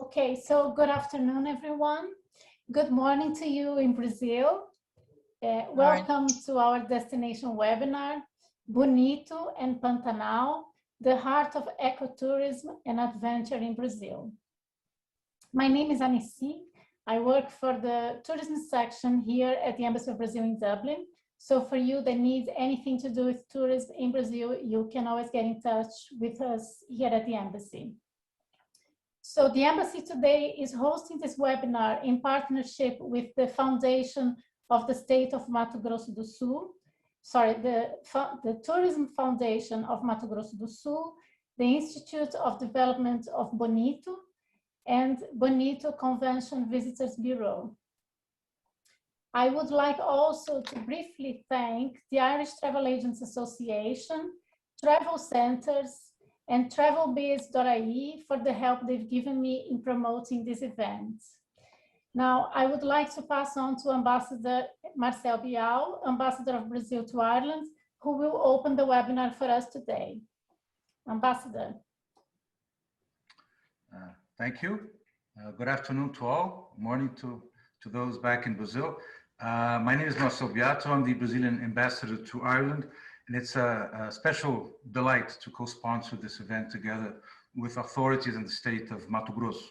Okay, so good afternoon, everyone. Good morning to you in Brazil. Welcome to our destination webinar, Bonito and Pantanal, the heart of ecotourism and adventure in Brazil. My name is Anici. I work for the tourism section here at the Embassy of Brazil in Dublin. So for you that needs anything to do with tourism in Brazil, you can always get in touch with us here at the Embassy. So the Embassy today is hosting this webinar in partnership with the Foundation of the State of Mato Grosso do Sul, the Tourism Foundation of Mato Grosso do Sul, the Institute of Development of Bonito, and Bonito Convention Visitors Bureau. I would like also to briefly thank the Irish Travel Agents Association, Travel Centers, and TravelBiz.ie for the help they've given me in promoting this event. Now, I would like to pass on to Ambassador Marcel Bial, Ambassador of Brazil to Ireland, who will open the webinar for us today. Ambassador. Thank you. Good afternoon to all. Morning to those back in Brazil. My name is Marcel Biato. I'm the Brazilian ambassador to Ireland. And it's a special delight to co-sponsor this event together with authorities in the state of Mato Grosso.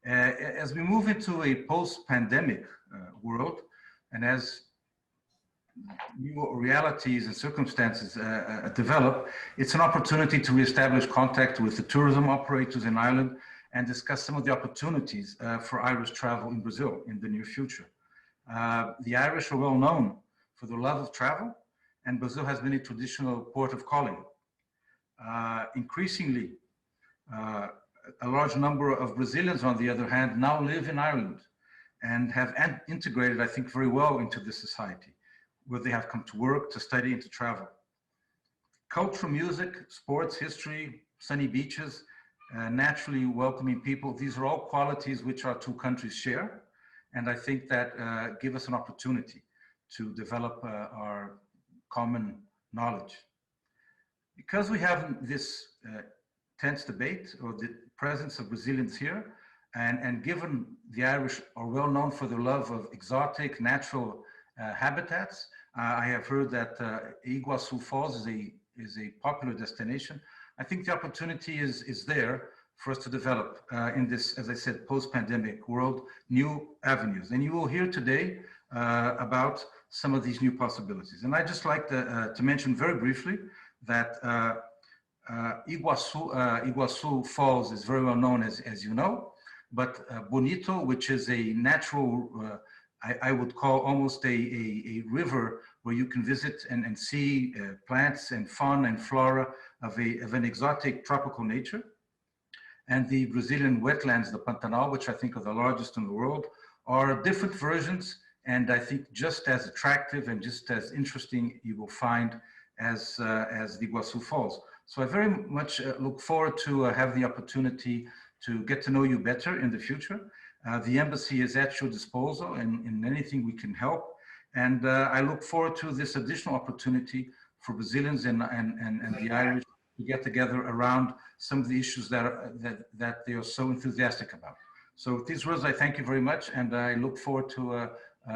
As we move into a post-pandemic world, and as new realities and circumstances develop, it's an opportunity to reestablish contact with the tourism operators in Ireland and discuss some of the opportunities for Irish travel in Brazil in the near future. The Irish are well known for their love of travel, and Brazil has been a traditional port of calling. Increasingly, a large number of Brazilians, on the other hand, now live in Ireland and have integrated, I think, very well into the society, where they have come to work, to study, and to travel. Culture, music, sports, history, sunny beaches, naturally welcoming people, these are all qualities which our two countries share, and I think that give us an opportunity to develop our common knowledge. Because we have this tense debate or the presence of Brazilians here, and given the Irish are well known for their love of exotic natural habitats, I have heard that Iguaçu Falls is a popular destination. I think the opportunity is there for us to develop in this, as I said, post-pandemic world, new avenues. And you will hear today about some of these new possibilities. And I'd just like to mention very briefly that Iguaçu Falls is very well known, as you know, but Bonito, which is a natural, I would call almost a river where you can visit and see plants and fauna and flora of an exotic tropical nature. And the Brazilian wetlands, the Pantanal, which I think are the largest in the world, are different versions, and I think just as attractive and just as interesting you will find as the Iguaçu Falls. So I very much look forward to have the opportunity to get to know you better in the future. The embassy is at your disposal in anything we can help. And I look forward to this additional opportunity for Brazilians and the Irish to get together around some of the issues that they are so enthusiastic about. So with these words, I thank you very much, and I look forward to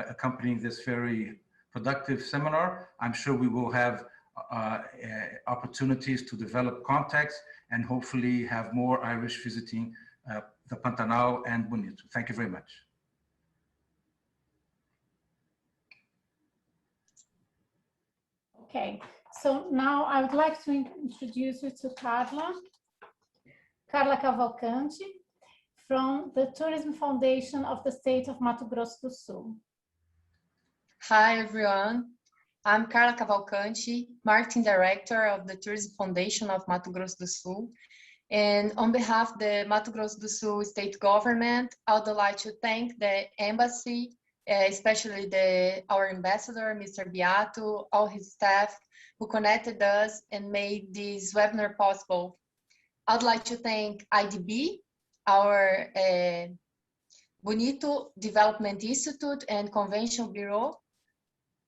accompanying this very productive seminar. I'm sure we will have opportunities to develop contacts and hopefully have more Irish visiting the Pantanal and Bonito. Thank you very much. Okay, so now I would like to introduce you to Carla Cavalcanti from the Tourism Foundation of the State of Mato Grosso do Sul. Hi, everyone. I'm Carla Cavalcanti, Marketing Director of the Tourism Foundation of Mato Grosso do Sul. And on behalf of the Mato Grosso do Sul state government, I would like to thank the embassy, especially our ambassador, Mr. Biato, all his staff who connected us and made this webinar possible. I'd like to thank IDB, our Bonito Development Institute and Convention Bureau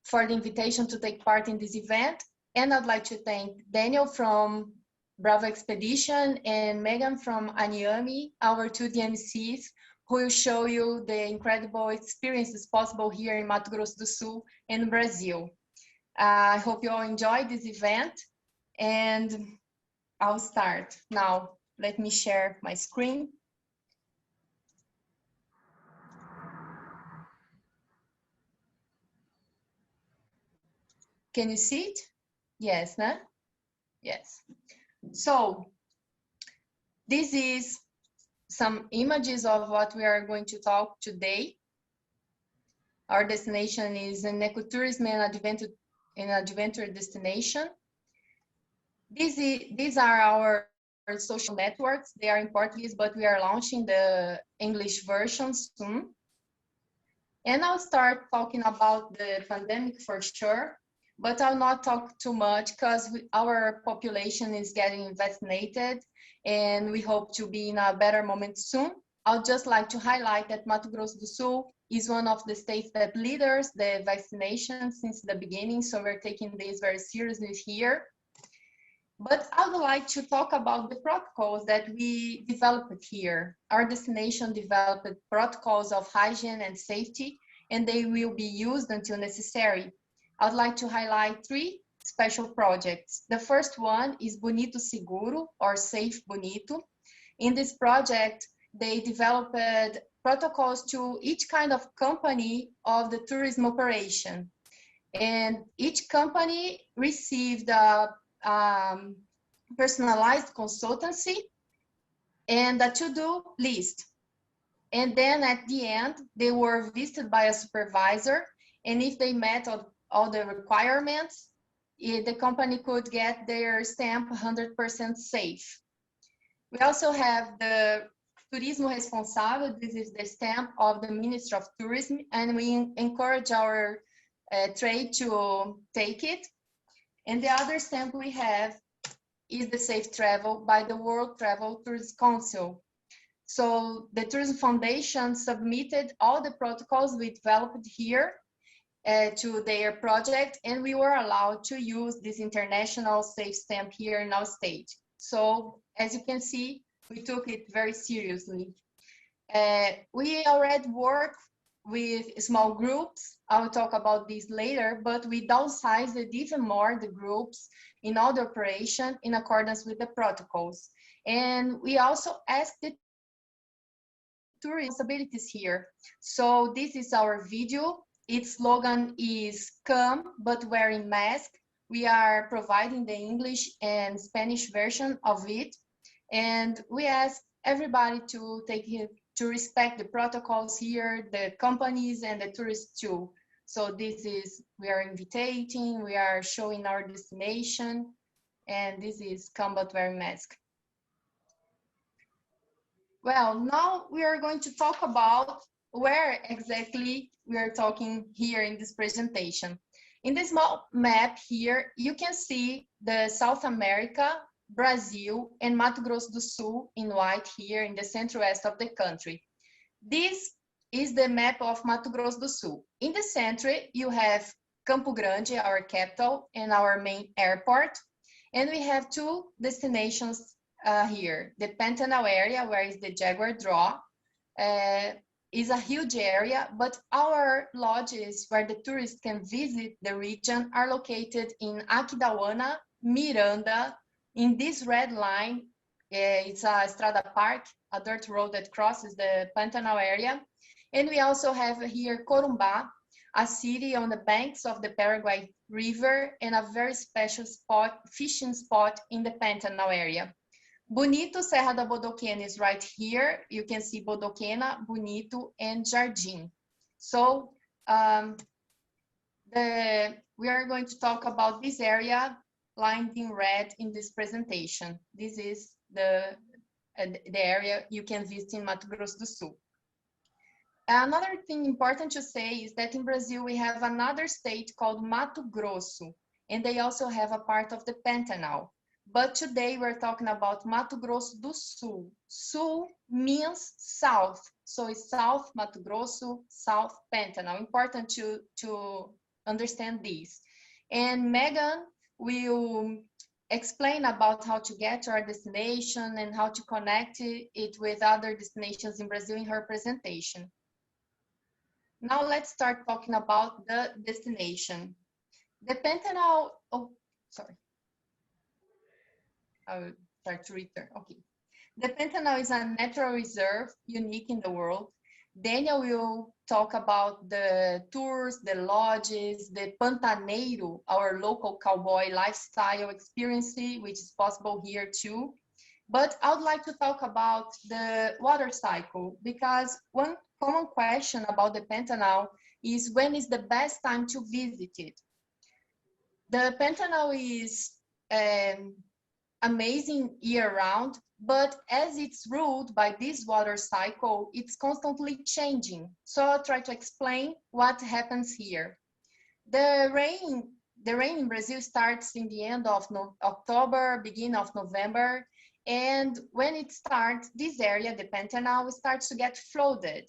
for the invitation to take part in this event. And I'd like to thank Daniel from Bravo Expedition, and Megan from Aniami, our two DMCs, who will show you the incredible experiences possible here in Mato Grosso do Sul and Brazil. I hope you all enjoy this event, and I'll start now. Let me share my screen. Can you see it? Yes, no? Yes. So this is some images of what we are going to talk today. Our destination is an ecotourism and adventure destination. These are our social networks. They are in Portuguese, but we are launching the English version soon. And I'll start talking about the pandemic for sure, but I'll not talk too much because our population is getting vaccinated and we hope to be in a better moment soon. I'd just like to highlight that Mato Grosso do Sul is one of the states that leaders the vaccination since the beginning, so we're taking this very seriously here. But I would like to talk about the protocols that we developed here. Our destination developed protocols of hygiene and safety, and they will be used until necessary. I'd like to highlight three special projects. The first one is Bonito Seguro, or Safe Bonito. In this project, they developed protocols to each kind of company of the tourism operation. And each company received a personalized consultancy and a to-do list. And then at the end, they were visited by a supervisor. And if they met all the requirements, the company could get their stamp 100% safe. We also have the Turismo Responsável. This is the stamp of the Ministry of Tourism, and we encourage our trade to take it. And the other stamp we have is the Safe Travel by the World Travel Tourism Council. So the Tourism Foundation submitted all the protocols we developed here to their project, and we were allowed to use this international safe stamp here in our state. So as you can see, we took it very seriously. We already work with small groups. I will talk about this later, but we downsized it even more, the groups, in all the operation in accordance with the protocols. And we also asked the tourist responsibilities here. So this is our video. Its slogan is "Come, but wearing mask." We are providing the English and Spanish version of it. And we ask everybody to respect the protocols here, the companies and the tourists too. So this is, we are invitating, we are showing our destination, and this is "Come but wearing mask." Well, now we are going to talk about where exactly we are talking here in this presentation. In this small map here, you can see the South America, Brazil, and Mato Grosso do Sul in white here in the center-west of the country. This is the map of Mato Grosso do Sul. In the center, you have Campo Grande, our capital, and our main airport. And we have two destinations here. The Pantanal area, where is the Jaguar Draw, is a huge area, but our lodges where the tourists can visit the region are located in Aquidauana, Miranda. In this red line, it's a Estrada Park, a dirt road that crosses the Pantanal area. And we also have here Corumbá, a city on the banks of the Paraguay River and a very special spot, fishing spot in the Pantanal area. Bonito, Serra da Bodoquena is right here. You can see Bodoquena, Bonito, and Jardim. So we are going to talk about this area lined in red in this presentation. This is the area you can visit in Mato Grosso do Sul. Another thing important to say is that in Brazil, we have another state called Mato Grosso, and they also have a part of the Pantanal. But today we're talking about Mato Grosso do Sul. Sul means south. So it's South Mato Grosso, South Pantanal. Important to understand this. And Megan will explain about how to get to our destination and how to connect it with other destinations in Brazil in her presentation. Now let's start talking about the destination. The Pantanal, oh, sorry. I will start to return, okay. The Pantanal is a natural reserve, unique in the world. Daniel will talk about the tours, the lodges, the pantaneiro, our local cowboy lifestyle experience, which is possible here too. But I would like to talk about the water cycle, because one common question about the Pantanal is when is the best time to visit it? The Pantanal is amazing year-round, but as it's ruled by this water cycle, it's constantly changing. So I'll try to explain what happens here. The rain in Brazil starts in the end of October, beginning of November, and when it starts, this area, the Pantanal, starts to get flooded.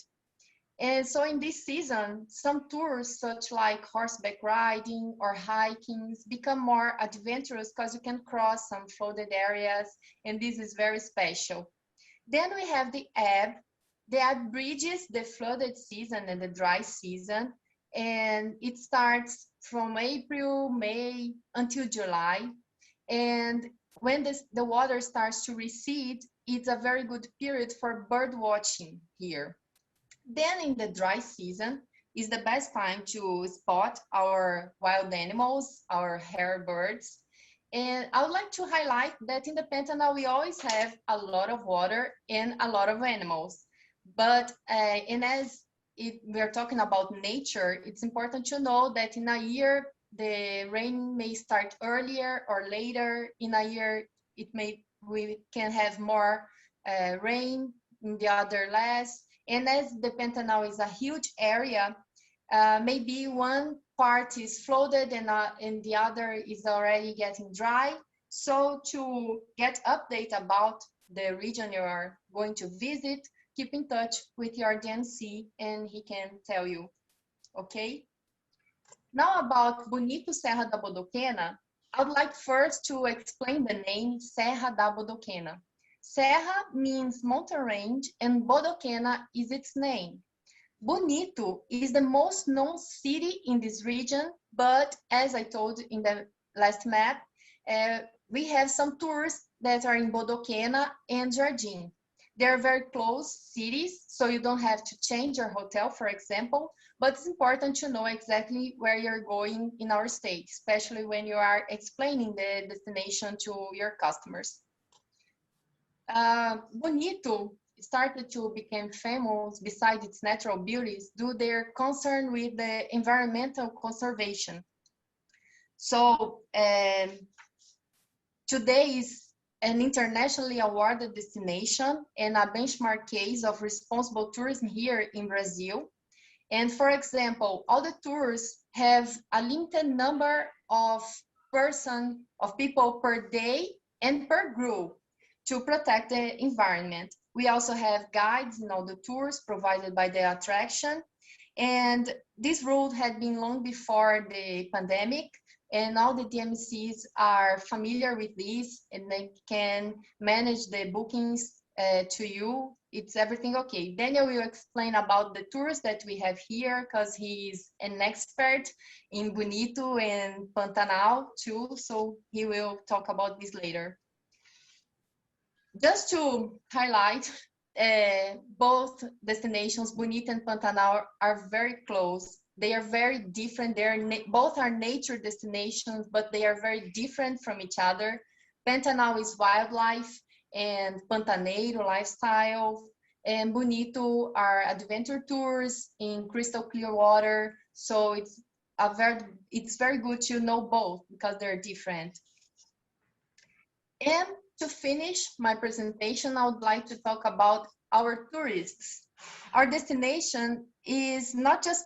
And so in this season, some tours such like horseback riding or hiking become more adventurous because you can cross some flooded areas, and this is very special. Then we have the ebb. The ebb bridges the flooded season and the dry season, and it starts from April, May until July. And when the water starts to recede, it's a very good period for bird watching here. Then in the dry season is the best time to spot our wild animals, our hare birds. And I would like to highlight that in the Pantanal, we always have a lot of water and a lot of animals. But, and as we're talking about nature, it's important to know that in a year, the rain may start earlier or later. In a year, we can have more rain, in the other less. And as the Pantanal is a huge area, maybe one part is flooded and the other is already getting dry. So to get update about the region you are going to visit, keep in touch with your DMC and he can tell you, okay? Now about Bonito Serra da Bodoquena, I would like first to explain the name Serra da Bodoquena. Serra means mountain range and Bodoquena is its name. Bonito is the most known city in this region, but as I told in the last map, we have some tours that are in Bodoquena and Jardim. They're very close cities, so you don't have to change your hotel, for example, but it's important to know exactly where you're going in our state, especially when you are explaining the destination to your customers. Bonito started to become famous besides its natural beauties due to their concern with the environmental conservation. So today is an internationally awarded destination and a benchmark case of responsible tourism here in Brazil. And for example, all the tours have a limited number of people per day and per group to protect the environment. We also have guides in all the tours provided by the attraction. And this rule had been long before the pandemic, and all the DMCs are familiar with this and they can manage the bookings to you. It's everything okay. Daniel will explain about the tours that we have here because he's an expert in Bonito and Pantanal too, so he will talk about this later. Just to highlight, both destinations, Bonito and Pantanal, are very close. They are very different. Both are nature destinations, but they are very different from each other. Pantanal is wildlife and Pantaneiro lifestyle, and Bonito are adventure tours in crystal clear water. So it's very good to know both because they're different. And to finish my presentation, I would like to talk about our tourists. Our destination is not just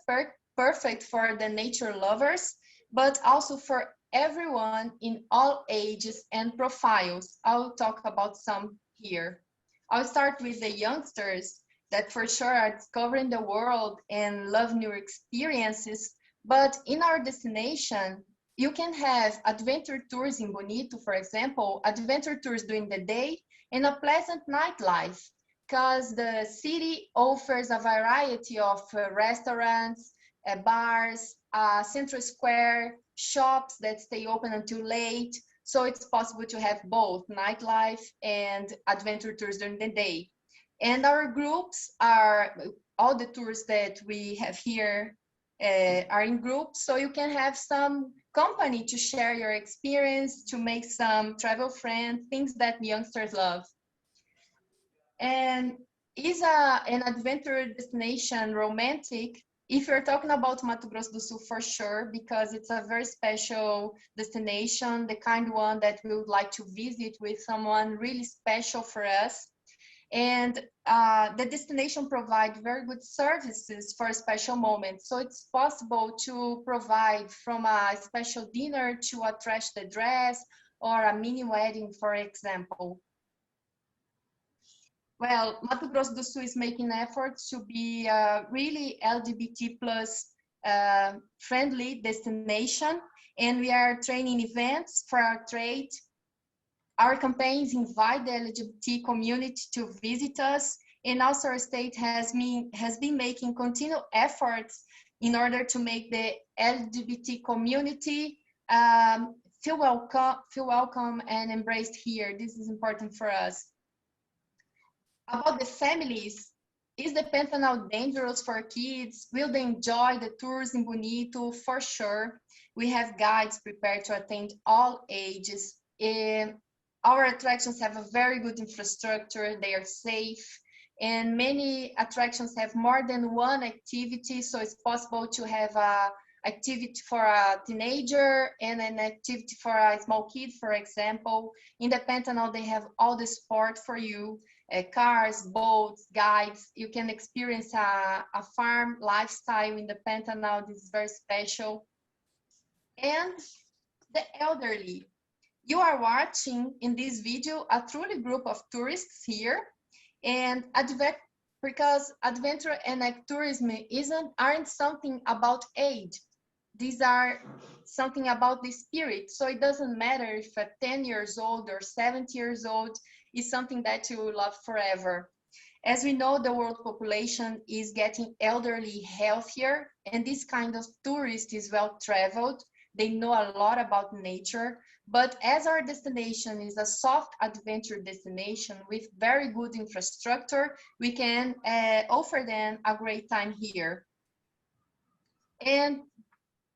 perfect for the nature lovers, but also for everyone in all ages and profiles. I'll talk about some here. I'll start with the youngsters that for sure are discovering the world and love new experiences. But in our destination, you can have adventure tours in Bonito, for example, adventure tours during the day and a pleasant nightlife, because the city offers a variety of restaurants, bars, central square, shops that stay open until late. So it's possible to have both nightlife and adventure tours during the day. And our groups are, all the tours that we have here are in groups, so you can have some company to share your experience, to make some travel friends, things that youngsters love. And is an adventure destination romantic? If you're talking about Mato Grosso do Sul, for sure, because it's a very special destination, the kind one that we would like to visit with someone really special for us. And the destination provides very good services for special moments. So it's possible to provide from a special dinner to a trash the dress or a mini wedding, for example. Well, Mato Grosso do Sul is making efforts to be a really LGBT plus friendly destination, and we are training events for our trade. Our campaigns invite the LGBT community to visit us, and also our state has been making continued efforts in order to make the LGBT community feel welcome and embraced here. This is important for us. About the families, is the Pantanal dangerous for kids? Will they enjoy the tours in Bonito? For sure. We have guides prepared to attend all ages. Our attractions have a very good infrastructure, they are safe, and many attractions have more than one activity, so it's possible to have an activity for a teenager and an activity for a small kid, for example. In the Pantanal, they have all the sport for you, cars, boats, guides. You can experience a farm lifestyle in the Pantanal. This is very special. And the elderly. You are watching in this video a truly group of tourists here, and because adventure and ecotourism aren't something about age. These are something about the spirit. So it doesn't matter if a 10 years old or 70 years old is something that you will love forever. As we know, the world population is getting elderly healthier, and this kind of tourist is well traveled. They know a lot about nature, but as our destination is a soft adventure destination with very good infrastructure, we can offer them a great time here. And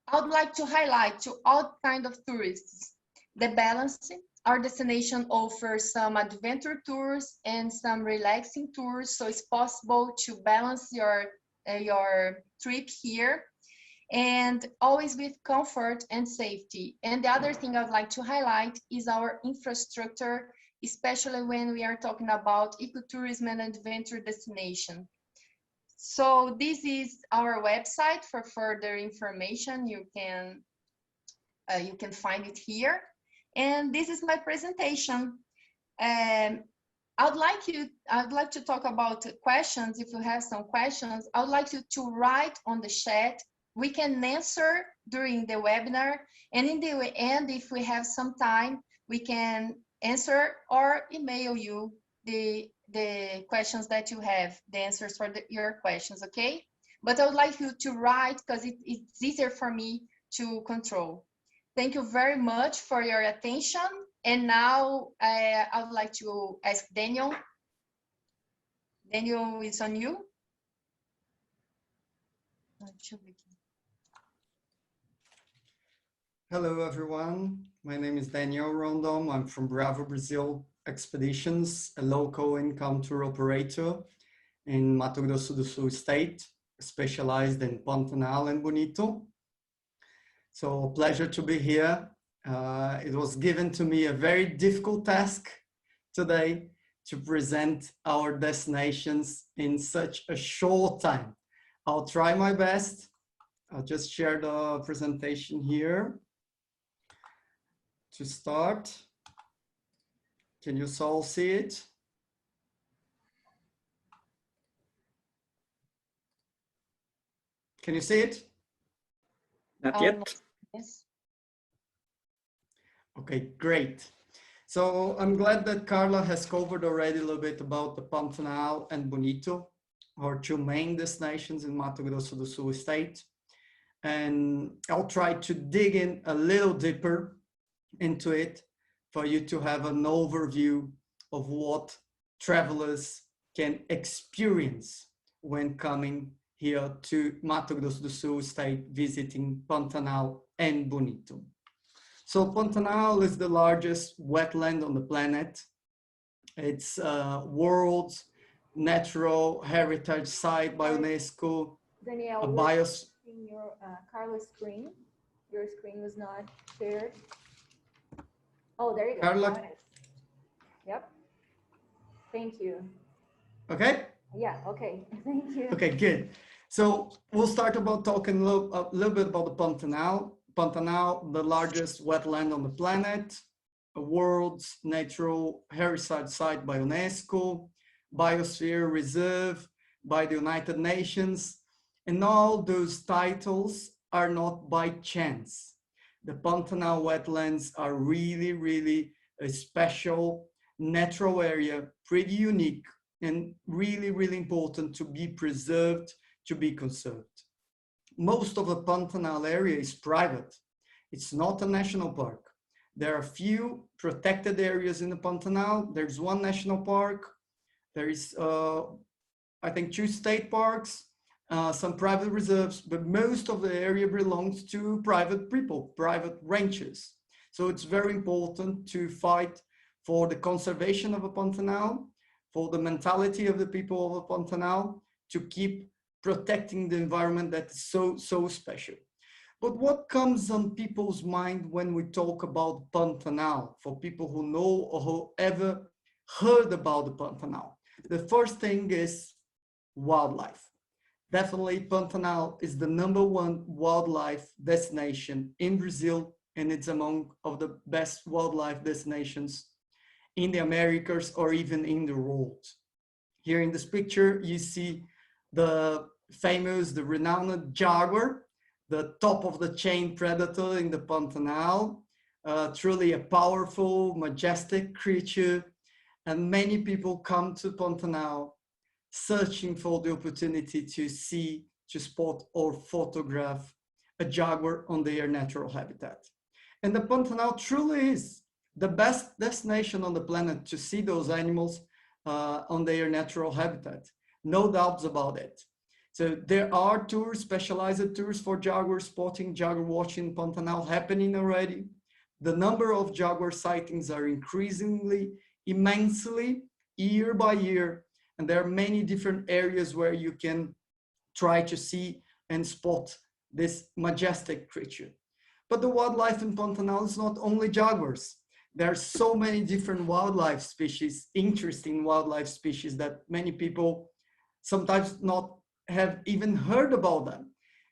I would like to highlight to all kinds of tourists, the balance. Our destination offers some adventure tours and some relaxing tours, so it's possible to balance your trip here, and always with comfort and safety. And the other thing I'd like to highlight is our infrastructure, especially when we are talking about ecotourism and adventure destination. So this is our website for further information. You can find it here. And this is my presentation. I'd like to talk about questions. If you have some questions, I would like you to write on the chat. We can answer during the webinar, and in the end, if we have some time, we can answer or email you the questions that you have, the answers for your questions, okay? But I would like you to write because it's easier for me to control. Thank you very much for your attention. And now I would like to ask Daniel. Daniel, it's on you. Hello, everyone. My name is Daniel Rondon. I'm from Bravo Brazil Expeditions, a local income tour operator in Mato Grosso do Sul state, specialized in Pantanal and Bonito. So pleasure to be here. It was given to me a very difficult task today to present our destinations in such a short time. I'll try my best. I'll just share the presentation here. To start, can you all see it? Can you see it? Not yet. Yes. Okay, great. So I'm glad that Carla has covered already a little bit about the Pantanal and Bonito, our two main destinations in Mato Grosso do Sul state. And I'll try to dig in a little deeper into it for you to have an overview of what travelers can experience when coming here to Mato Grosso do Sul state, visiting Pantanal and Bonito. So Pantanal is the largest wetland on the planet. It's world's natural heritage site by UNESCO. Danielle, a your Carla's screen. Your screen was not shared. Oh, there you go. Carla. Got it. Yep. Thank you. Okay. Yeah. Okay. Thank you. Okay. Good. So we'll start about talking a little bit about the Pantanal. Pantanal, the largest wetland on the planet, a world's natural heritage site by UNESCO, biosphere reserve by the United Nations, and all those titles are not by chance. The Pantanal wetlands are really, really a special natural area, pretty unique, and really, really important to be preserved, to be conserved. Most of the Pantanal area is private. It's not a national park. There are few protected areas in the Pantanal. There's one national park. There is, I think, 2 state parks, some private reserves, but most of the area belongs to private people, private ranchers. So it's very important to fight for the conservation of the Pantanal, for the mentality of the people of the Pantanal, to keep protecting the environment that is so special. But what comes on people's mind when we talk about Pantanal, for people who know or who ever heard about the Pantanal? The first thing is wildlife. Definitely Pantanal is the #1 wildlife destination in Brazil, and it's among of the best wildlife destinations in the Americas or even in the world. Here in this picture, you see the famous, the renowned jaguar, the top of the chain predator in the Pantanal, truly a powerful, majestic creature. And many people come to Pantanal searching for the opportunity to see, to spot or photograph a jaguar on their natural habitat. And the Pantanal truly is the best destination on the planet to see those animals on their natural habitat. No doubts about it. So there are tours, specialized tours for jaguar spotting, jaguar watching in Pantanal happening already. The number of jaguar sightings are increasingly, immensely, year by year. And there are many different areas where you can try to see and spot this majestic creature. But the wildlife in Pantanal is not only jaguars. There are so many different wildlife species, interesting wildlife species that many people sometimes not have even heard about them.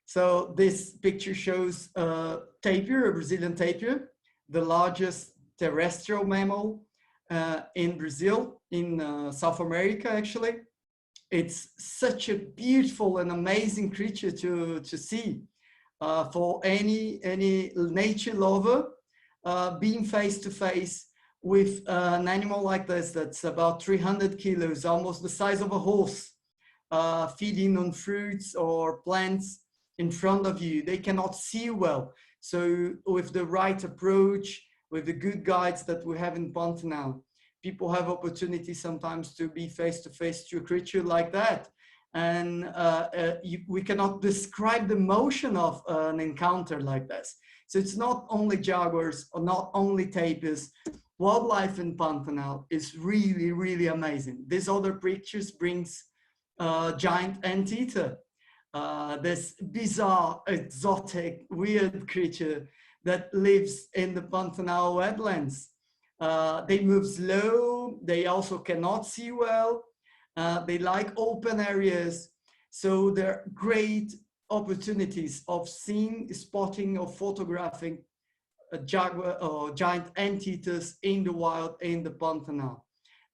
So this picture shows a tapir, a Brazilian tapir, the largest terrestrial mammal in Brazil, in South America, actually. It's such a beautiful and amazing creature to see for any nature lover, being face to face with an animal like this that's about 300 kilos, almost the size of a horse, feeding on fruits or plants in front of you. They cannot see well. So with the right approach, with the good guides that we have in Pantanal, people have opportunity sometimes to be face to face to a creature like that. And we cannot describe the motion of an encounter like this. So it's not only jaguars or not only tapirs. Wildlife in Pantanal is really, really amazing. These other pictures brings giant anteater, this bizarre, exotic, weird creature that lives in the Pantanal wetlands. They move slow, they also cannot see well, they like open areas, so there are great opportunities of seeing, spotting, or photographing a jaguar or giant anteaters in the wild in the Pantanal.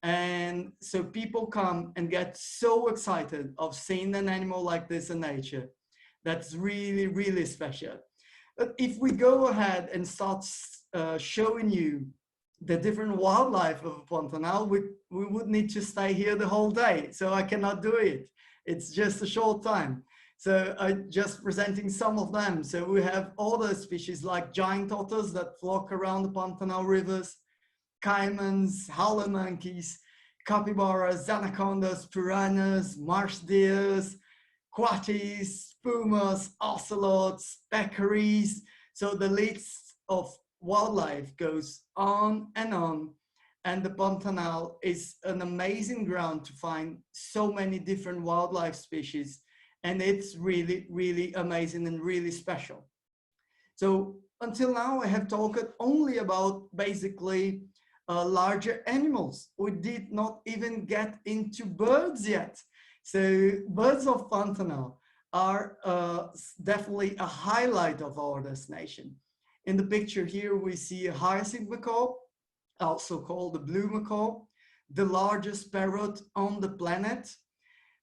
And so people come and get so excited of seeing an animal like this in nature. That's really, really special. But if we go ahead and start showing you the different wildlife of Pantanal, we would need to stay here the whole day. So I cannot do it. It's just a short time. So I'm just presenting some of them. So we have other species like giant otters that flock around the Pantanal rivers, caimans, howler monkeys, capybaras, anacondas, piranhas, marsh deers, coatis, pumas, ocelots, peccaries. So the list of wildlife goes on, and the Pantanal is an amazing ground to find so many different wildlife species, and it's really, really amazing and really special. So until now, I have talked only about basically larger animals. We did not even get into birds yet. So birds of Pantanal are definitely a highlight of our destination. In the picture here, we see a hyacinth macaw, also called the blue macaw, the largest parrot on the planet.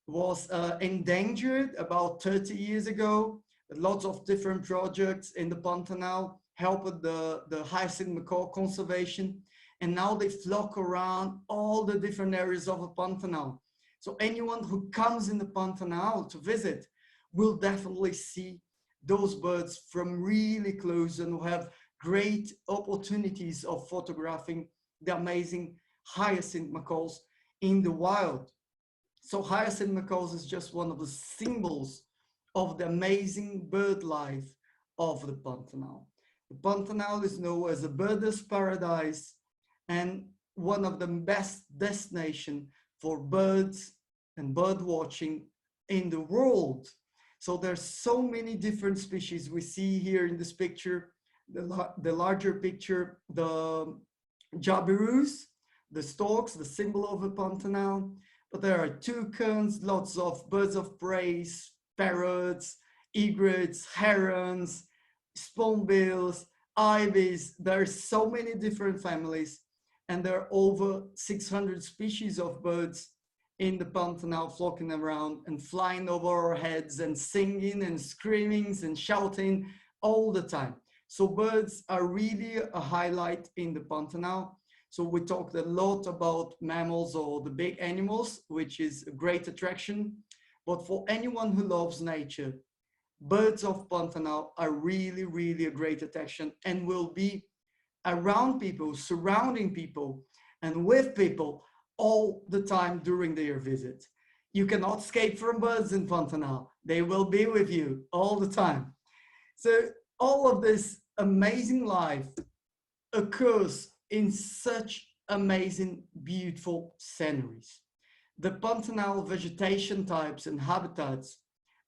Was endangered about 30 years ago. Lots of different projects in the Pantanal helped the hyacinth macaw conservation, and now they flock around all the different areas of the Pantanal. So anyone who comes in the Pantanal to visit will definitely see those birds from really close and will have great opportunities of photographing the amazing hyacinth macaws in the wild. So hyacinth macaws is just one of the symbols of the amazing bird life of the Pantanal. The Pantanal is known as a birders' paradise and one of the best destinations for birds and bird watching in the world. So there's so many different species we see here in this picture. The larger picture, the jabiroos, the storks, the symbol of the Pantanal. But there are toucans, lots of birds of prey, parrots, egrets, herons, spoonbills, ibis. There are so many different families, and there are over 600 species of birds in the Pantanal flocking around and flying over our heads and singing and screaming and shouting all the time. So birds are really a highlight in the Pantanal. So we talked a lot about mammals or the big animals, which is a great attraction. But for anyone who loves nature, birds of Pantanal are really, really a great attraction and will be around people, surrounding people, and with people all the time during their visit. You cannot escape from birds in Pantanal. They will be with you all the time. So all of this amazing life occurs in such amazing, beautiful sceneries. The Pantanal vegetation types and habitats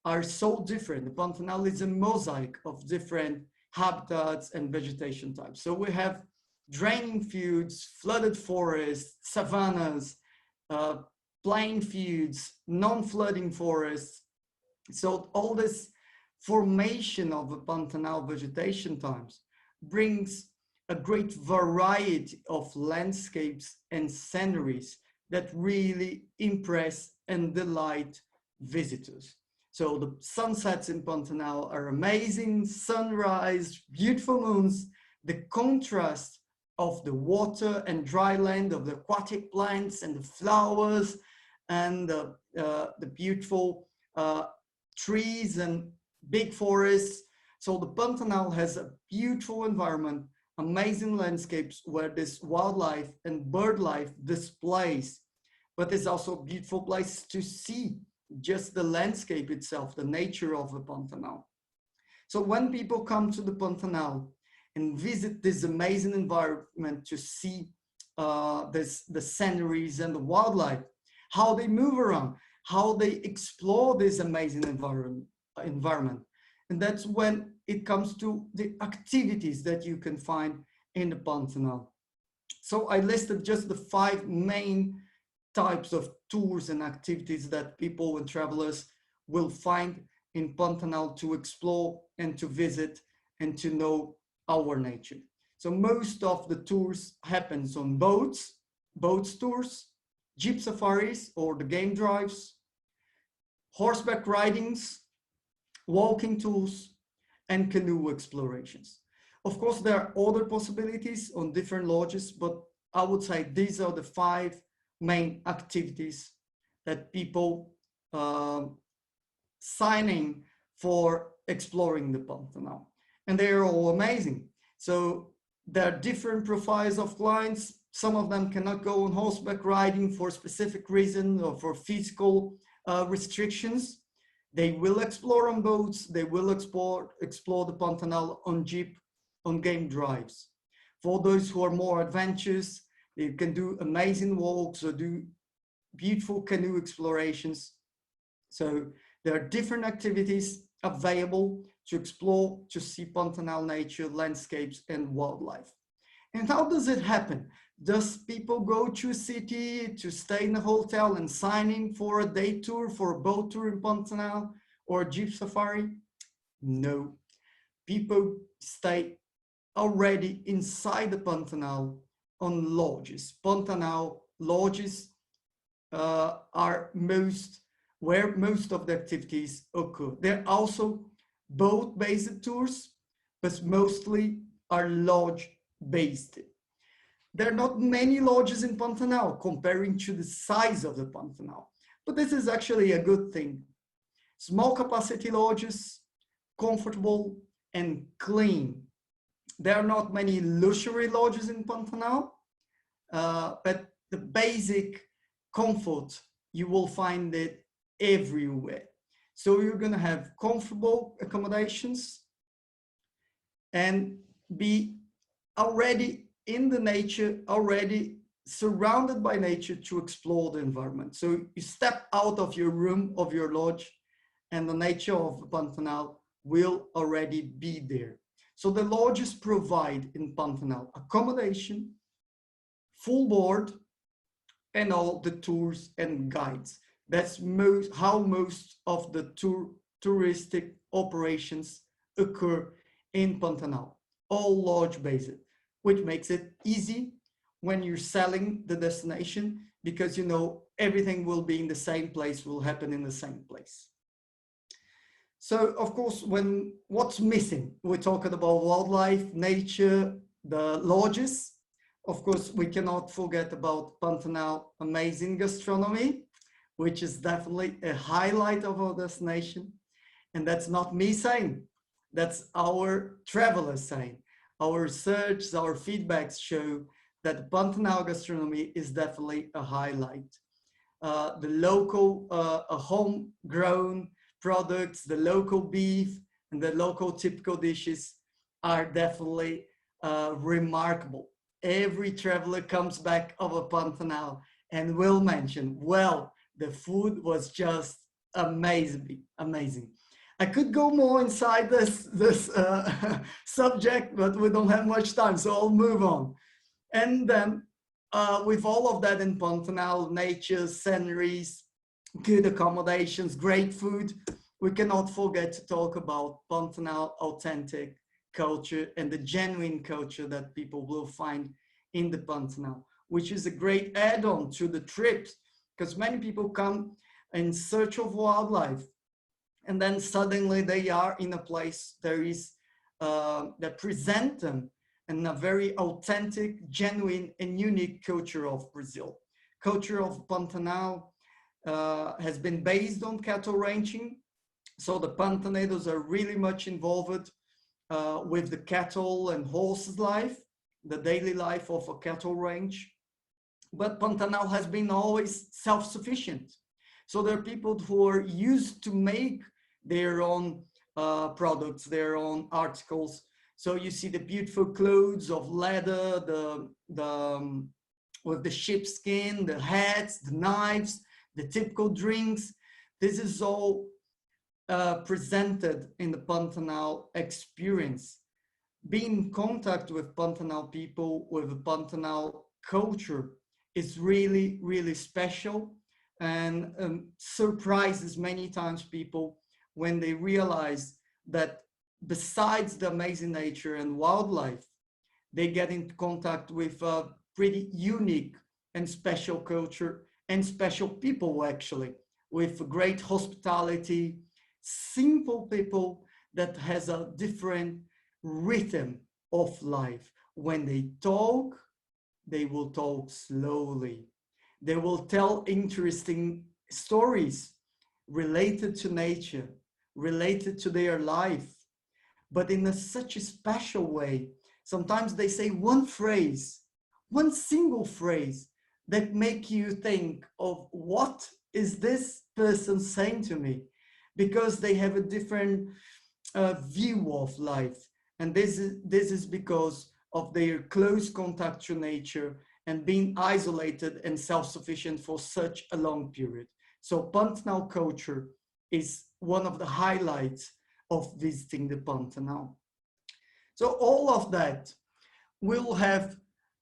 are so different. The Pantanal is a mosaic of different habitats and vegetation types. So we have draining fields, flooded forests, savannas, plain fields, non-flooding forests. So all this formation of the Pantanal vegetation types brings a great variety of landscapes and sceneries that really impress and delight visitors. So the sunsets in Pantanal are amazing, sunrise, beautiful moons, the contrast of the water and dry land, of the aquatic plants and the flowers and the beautiful trees and big forests. So the Pantanal has a beautiful environment, amazing landscapes where this wildlife and bird life displays, but it's also a beautiful place to see just the landscape itself, the nature of the Pantanal. So when people come to the Pantanal and visit this amazing environment to see the sceneries and the wildlife, how they move around, how they explore this amazing environment. And that's when it comes to the activities that you can find in the Pantanal. So I listed just the 5 main types of tours and activities that people and travelers will find in Pantanal to explore and to visit and to know our nature. So most of the tours happens on boats tours, jeep safaris or the game drives, horseback ridings, walking tours, and canoe explorations. Of course, there are other possibilities on different lodges, but I would say these are the 5 main activities that people signing for exploring the Pantanal. And they are all amazing. So there are different profiles of clients. Some of them cannot go on horseback riding for specific reasons or for physical restrictions. They will explore on boats. They will explore the Pantanal on jeep, on game drives. For those who are more adventurous, they can do amazing walks or do beautiful canoe explorations. So there are different activities available to explore, to see Pantanal nature, landscapes, and wildlife. And how does it happen? Does people go to a city to stay in a hotel and sign in for a day tour, for a boat tour in Pantanal or a jeep safari? No. People stay already inside the Pantanal on lodges. Pantanal lodges are where most of the activities occur. There are also boat-based tours, but mostly are lodge-based. There are not many lodges in Pantanal comparing to the size of the Pantanal, but this is actually a good thing. Small capacity lodges, comfortable and clean. There are not many luxury lodges in Pantanal, but the basic comfort, you will find it everywhere. So you're going to have comfortable accommodations and be already in the nature, already surrounded by nature to explore the environment. So you step out of your room, of your lodge, and the nature of the Pantanal will already be there. So the lodges provide in Pantanal accommodation, full board, and all the tours and guides. That's how most of the touristic operations occur in Pantanal, all lodge-based, which makes it easy when you're selling the destination because you know everything will be in the same place, will happen in the same place. So of course, what's missing? We're talking about wildlife, nature, the lodges. Of course, we cannot forget about Pantanal amazing gastronomy, which is definitely a highlight of our destination. And that's not me saying, that's our travelers saying. Our research, our feedbacks show that Pantanal gastronomy is definitely a highlight. The local, homegrown products, the local beef and the local typical dishes are definitely remarkable. Every traveler comes back over Pantanal and will mention, well, the food was just amazing. I could go more inside this subject, but we don't have much time, so I'll move on. And then with all of that in Pantanal, nature, sceneries, good accommodations, great food, we cannot forget to talk about Pantanal authentic culture and the genuine culture that people will find in the Pantanal, which is a great add-on to the trips, because many people come in search of wildlife and then suddenly they are in a place that present them in a very authentic, genuine and unique culture of Brazil. Culture of Pantanal has been based on cattle ranching. So the Pantaneiros are really much involved with the cattle and horses life, the daily life of a cattle ranch. But Pantanal has been always self-sufficient. So there are people who are used to make their own products, their own articles. So you see the beautiful clothes of leather, with the sheepskin, the hats, the knives, the typical drinks. This is all presented in the Pantanal experience. Being in contact with Pantanal people, with the Pantanal culture is really, really special and surprises many times people when they realize that besides the amazing nature and wildlife, they get into contact with a pretty unique and special culture and special people actually, with great hospitality, simple people that has a different rhythm of life. When they talk, they will talk slowly. They will tell interesting stories related to nature, related to their life, but in such a special way. Sometimes they say one phrase, one single phrase that make you think of what is this person saying to me, because they have a different view of life. And this is because of their close contact to nature and being isolated and self-sufficient for such a long period. So Pantanal culture is one of the highlights of visiting the Pantanal. So all of that will have,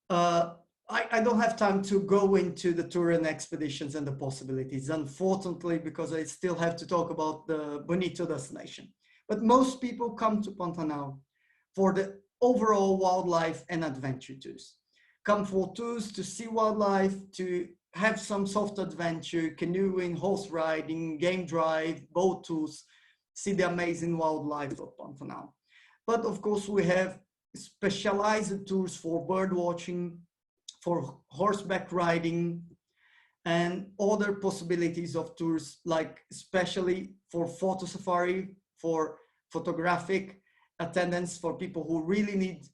I don't have time to go into the tour and expeditions and the possibilities, unfortunately, because I still have to talk about the Bonito destination. But most people come to Pantanal for the overall wildlife and adventure tours. Come for tours to see wildlife, to have some soft adventure, canoeing, horse riding, game drive, boat tours, see the amazing wildlife of Pantanal. But of course, we have specialized tours for bird watching, for horseback riding, and other possibilities of tours, like especially for photo safari, for photographic attendance, for people who really need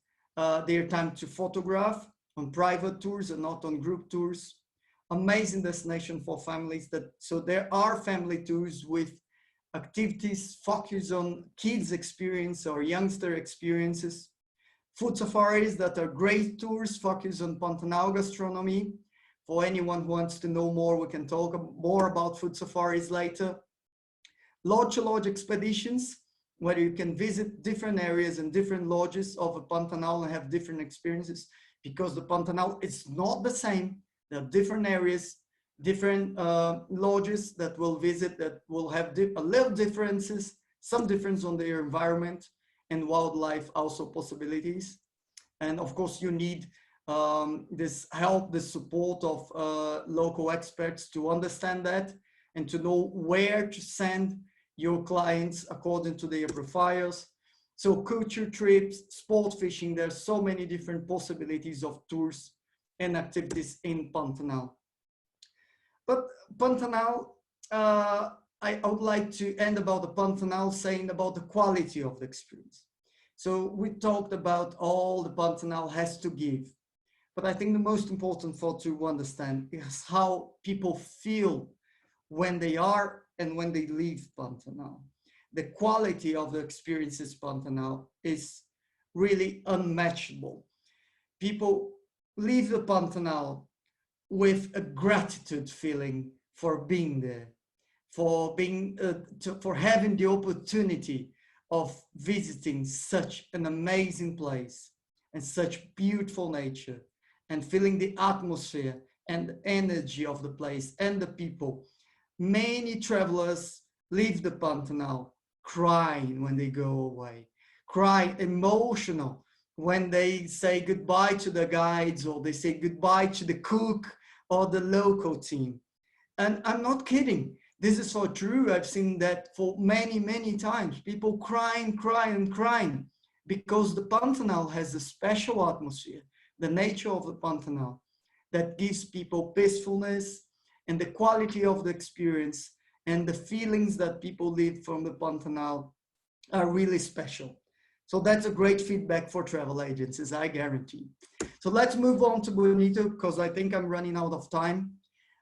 their time to photograph on private tours and not on group tours. Amazing destination for families. So there are family tours with activities focused on kids experience or youngster experiences. Food safaris that are great tours focused on Pantanal gastronomy. For anyone who wants to know more, we can talk more about food safaris later. Lodge-to-lodge expeditions, where you can visit different areas and different lodges of a Pantanal and have different experiences, because the Pantanal is not the same. There are different areas, different lodges that we'll visit that will have a little differences, some difference on their environment and wildlife also possibilities. And of course you need this help, this support of local experts to understand that and to know where to send your clients according to their profiles. So culture trips, sport fishing, there's so many different possibilities of tours and activities in Pantanal. But Pantanal, I would like to end about the Pantanal saying about the quality of the experience. So we talked about all the Pantanal has to give, but I think the most important for to understand is how people feel when they are and when they leave Pantanal. The quality of the experiences Pantanal is really unmatchable. People leave the Pantanal with a gratitude feeling for being there, for being, for having the opportunity of visiting such an amazing place and such beautiful nature, and feeling the atmosphere and the energy of the place and the people. Many travelers leave the Pantanal crying when they go away, cry emotional when they say goodbye to the guides, or they say goodbye to the cook or the local team. And I'm not kidding. This is so true. I've seen that for many, many times. People crying, because the Pantanal has a special atmosphere, the nature of the Pantanal, that gives people peacefulness, and the quality of the experience and the feelings that people live from the Pantanal are really special. So that's a great feedback for travel agencies, I guarantee. So let's move on to Bonito, because I think I'm running out of time.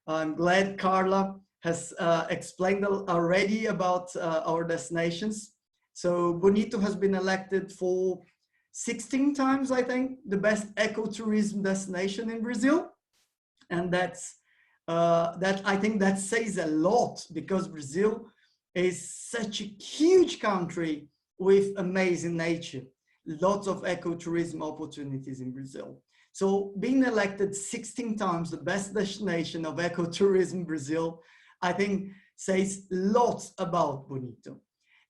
I'm glad Carla has explained already about our destinations. So Bonito has been elected for 16 times, I think, the best ecotourism destination in Brazil. And that's, I think that says a lot, because Brazil is such a huge country with amazing nature, lots of ecotourism opportunities in Brazil. So being elected 16 times the best destination of ecotourism Brazil, I think says lots about Bonito.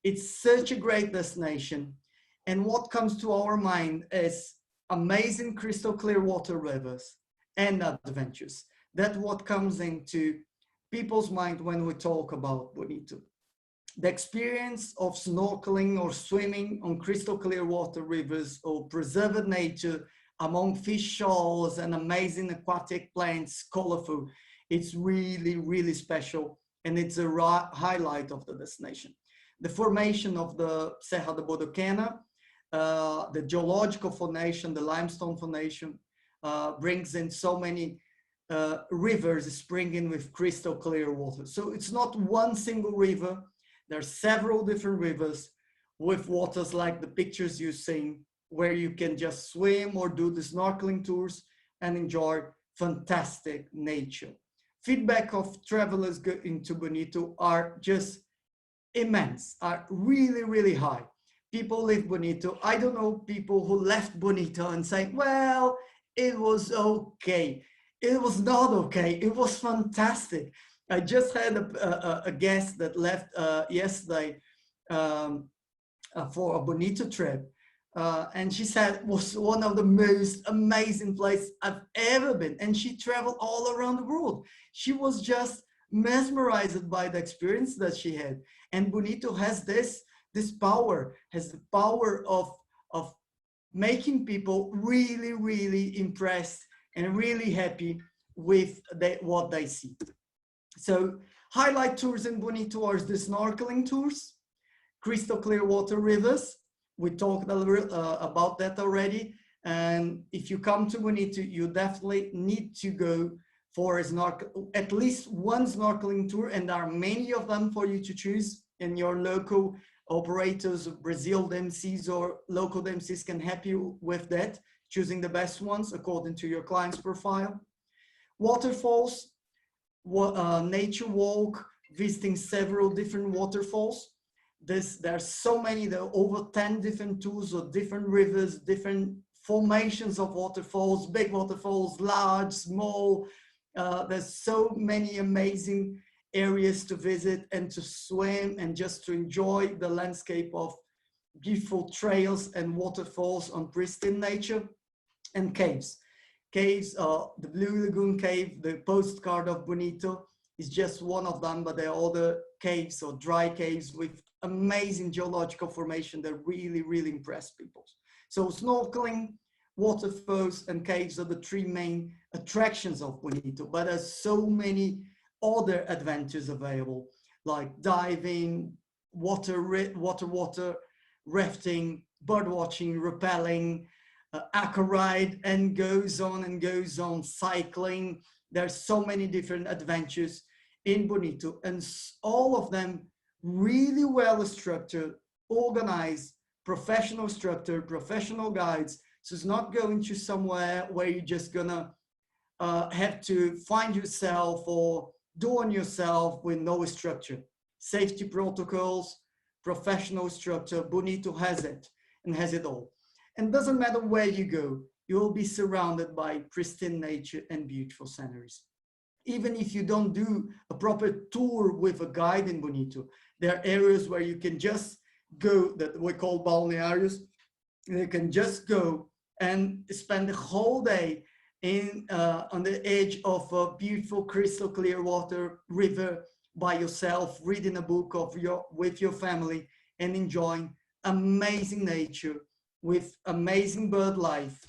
It's such a great destination. And what comes to our mind is amazing crystal clear water rivers and adventures. That's what comes into people's mind when we talk about Bonito. The experience of snorkeling or swimming on crystal clear water rivers or preserved nature among fish shoals and amazing aquatic plants, colorful, it's really, really special. And it's a highlight of the destination. The formation of the Serra da Bodoquena, the geological formation, the limestone formation, brings in so many rivers springing with crystal clear water. So it's not one single river. There are several different rivers with waters like the pictures you've seen, where you can just swim or do the snorkeling tours and enjoy fantastic nature. Feedback of travelers going to Bonito are just immense, are really, really high. People leave Bonito. I don't know people who left Bonito and say, well, it was okay. It was not okay. It was fantastic. I just had a guest that left yesterday for a Bonito trip. And she said it was one of the most amazing places I've ever been. And she traveled all around the world. She was just mesmerized by the experience that she had. And Bonito has this power, has the power of making people really, really impressed and really happy with what they see. So highlight tours in Bonito are the snorkeling tours, crystal clear water rivers. We talked a little about that already. And if you come to Bonito, you definitely need to go for at least one snorkeling tour. And there are many of them for you to choose. And your local operators, Brazil DMCs or local DMCs can help you with that, choosing the best ones according to your client's profile. Waterfalls, nature walk, visiting several different waterfalls. There are so many, there are over 10 different tours of different rivers, different formations of waterfalls, big waterfalls, large, small. There's so many amazing areas to visit and to swim and just to enjoy the landscape of beautiful trails and waterfalls on pristine nature. And caves. Caves, the Blue Lagoon Cave, the postcard of Bonito is just one of them, but there are other caves or dry caves with amazing geological formation that really, really impress people. So snorkeling, waterfalls, and caves are the three main attractions of Bonito, but there's so many other adventures available, like diving, water rafting, bird watching, rappelling, aqua ride, and goes on, cycling. There's so many different adventures in Bonito, and all of them really well structured, organized, professional structure, professional guides. So it's not going to somewhere where you're just gonna have to find yourself or do on yourself with no structure. Safety protocols, professional structure, Bonito has it and has it all. And doesn't matter where you go, you will be surrounded by pristine nature and beautiful sceneries. Even if you don't do a proper tour with a guide in Bonito, there are areas where you can just go, that we call balnearios. You can just go and spend the whole day on the edge of a beautiful crystal clear water river by yourself, reading a book with your family and enjoying amazing nature with amazing bird life,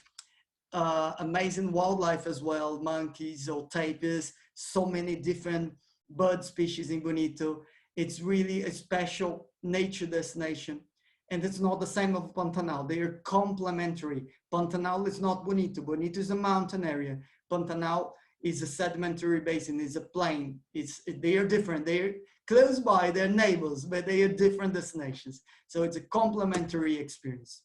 amazing wildlife as well, monkeys or tapirs, so many different bird species in Bonito. It's really a special nature destination. And it's not the same of Pantanal. They are complementary. Pantanal is not Bonito. Bonito is a mountain area. Pantanal is a sedimentary basin, is a plain. They are different. They're close by, they're neighbors, but they are different destinations. So it's a complementary experience.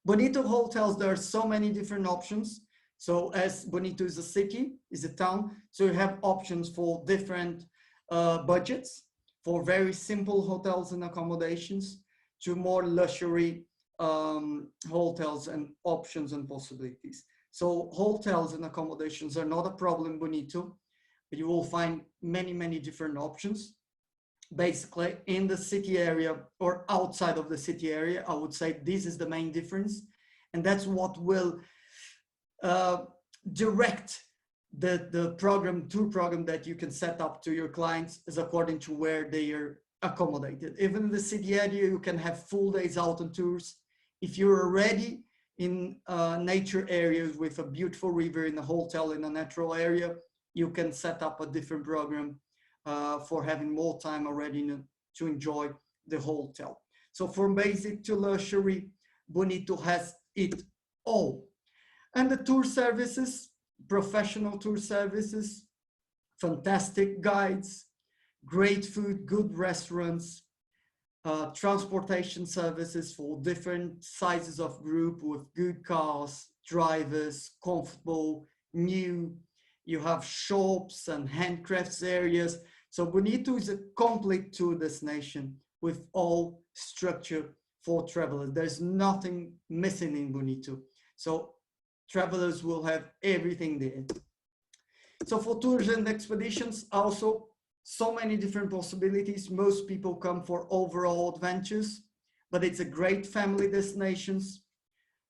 Bonito hotels, there are so many different options. So as Bonito is a city, is a town, so you have options for different budgets, for very simple hotels and accommodations, to more luxury hotels and options and possibilities. So hotels and accommodations are not a problem, Bonito. You will find many, many different options. Basically in the city area or outside of the city area, I would say this is the main difference. And that's what will direct the tour program that you can set up to your clients is according to where they are accommodated. Even in the city area, you can have full days out on tours. If you're already in nature areas with a beautiful river in a hotel in a natural area, you can set up a different program for having more time already to enjoy the hotel. So from basic to luxury, Bonito has it all. And the tour services, professional tour services, fantastic guides, great food, good restaurants, transportation services for different sizes of group with good cars, drivers, comfortable, new. You have shops and handcrafts areas. So Bonito is a complete tour destination with all structure for travelers. There's nothing missing in Bonito. So travelers will have everything there. So for tours and expeditions, also so many different possibilities. Most people come for overall adventures, but it's a great family destinations,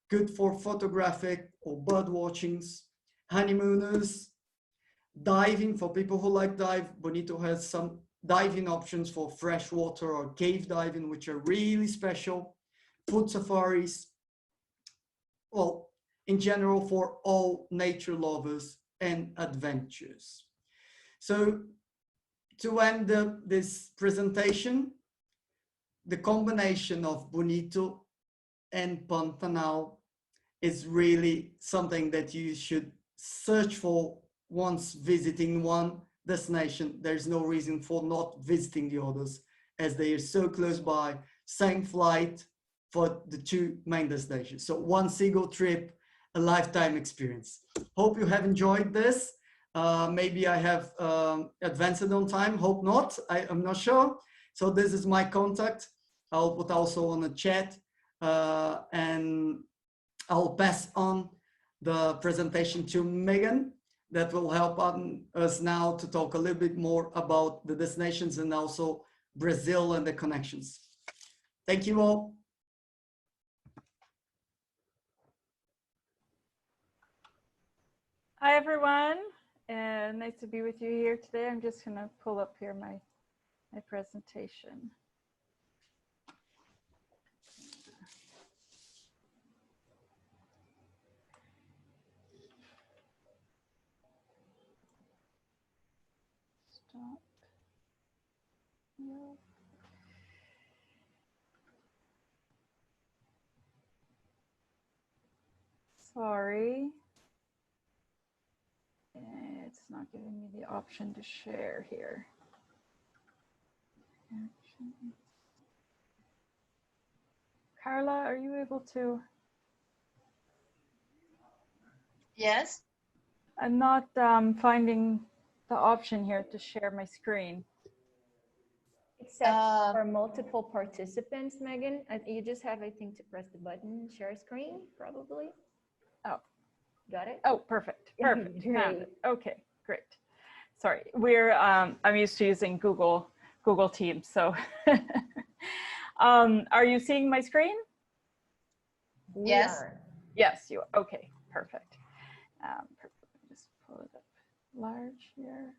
good for photographic or bird watchings, honeymooners, diving for people who like dive. Bonito has some diving options for freshwater or cave diving, which are really special, food safaris, well, in general for all nature lovers and adventures. So to end this presentation, the combination of Bonito and Pantanal is really something that you should search for once visiting one destination. There's no reason for not visiting the others, as they are so close by, same flight for the two main destinations. So one single trip, a lifetime experience. Hope you have enjoyed this. Maybe I have advanced on time, hope not, I'm not sure. So this is my contact. I'll put also on the chat and I'll pass on the presentation to Megan that will help us now to talk a little bit more about the destinations and also Brazil and the connections. Thank you all. Hi, everyone. Nice to be with you here today. I'm just going to pull up here my presentation. Stop. No. Sorry. It's not giving me the option to share here. Carla, are you able to? Yes. I'm not finding the option here to share my screen. Except for multiple participants, Megan, you just have, I think, to press the button, share screen, probably. Oh. Got it? Oh, perfect. Perfect. Found it. Okay, great. Sorry, I'm used to using Google Teams, so. Are you seeing my screen? Yes. Yes, you are. Okay, perfect. Perfect. Just pull it up large here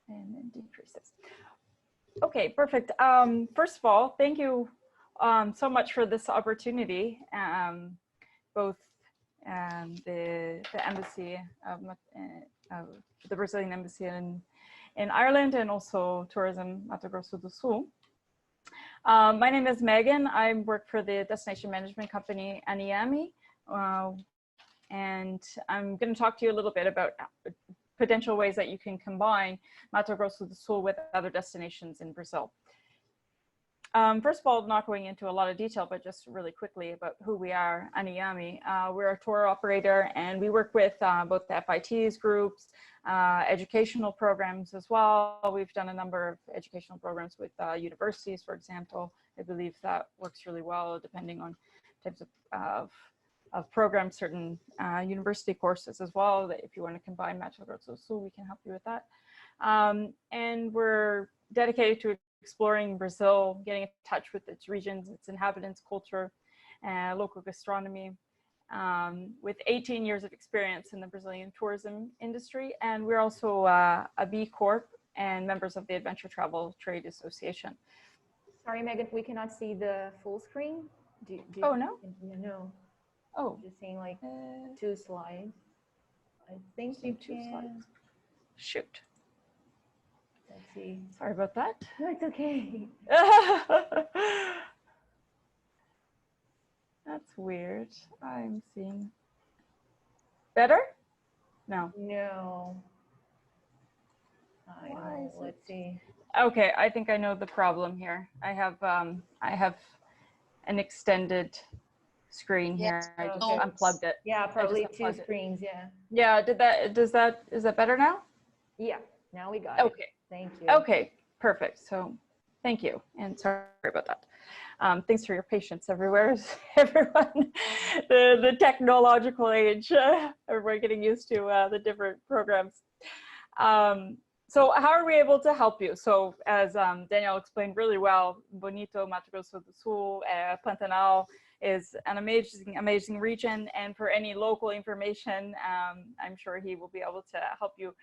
and then decrease this. Okay, perfect. First of all, thank you so much for this opportunity. Both the embassy of the Brazilian embassy in Ireland and also Tourism Mato Grosso do Sul. My name is Megan. I work for the destination management company Aniami, and I'm going to talk to you a little bit about potential ways that you can combine Mato Grosso do Sul with other destinations in Brazil. First of all, not going into a lot of detail, but just really quickly about who we are, Aniami. We're a tour operator and we work with both the FITs groups, educational programs as well. We've done a number of educational programs with universities, for example. I believe that works really well depending on types of programs, certain university courses as well. That if you want to combine Mato Grosso do Sul, we can help you with that. And we're dedicated to exploring Brazil, getting in touch with its regions, its inhabitants, culture, local gastronomy, with 18 years of experience in the Brazilian tourism industry. And we're also a B Corp and members of the Adventure Travel Trade Association. Sorry, Megan, we cannot see the full screen. Oh, no? No. Oh. Just seeing like 2 slides. I think you Two can. slides. Shoot. Let's see. Sorry about that. No, it's okay. That's weird. I'm seeing. Better? No. No. I know. Let's see. Okay, I think I know the problem here. I have an extended screen here. I just unplugged it. Yeah, probably 2 screens. Yeah. Yeah. Is that better now? Yeah. Now we got it. Okay. Thank you. Okay. Perfect. So, thank you, and sorry about that. Thanks for your patience, everywhere. Everyone, the technological age. Everybody getting used to the different programs. So how are we able to help you? So as Danielle explained really well, Bonito, Mato Grosso do Sul, Pantanal is an amazing region. And for any local information, I'm sure he will be able to help you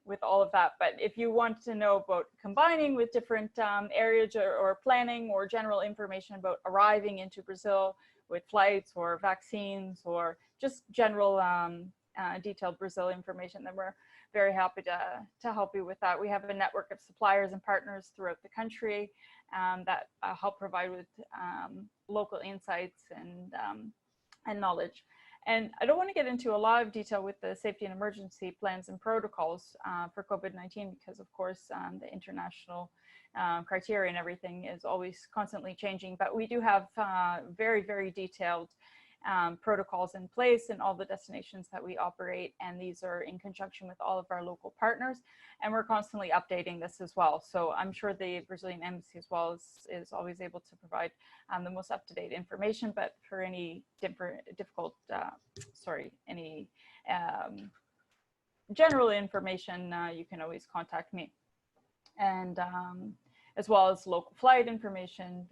with all of that. But if you want to know about combining with different areas or planning or general information about arriving into Brazil with flights or vaccines or just general detailed Brazil information, then we're very happy to help you with that. We have a network of suppliers and partners throughout the country that help provide with local insights and knowledge. And I don't want to get into a lot of detail with the safety and emergency plans and protocols for COVID-19 because, of course, the international criteria and everything is always constantly changing. But we do have very, very detailed protocols in place in all the destinations that we operate, and these are in conjunction with all of our local partners, and we're constantly updating this as well. So I'm sure the Brazilian Embassy as well is always able to provide the most up-to-date information, but for any any general information, you can always contact me. And as well as local flight information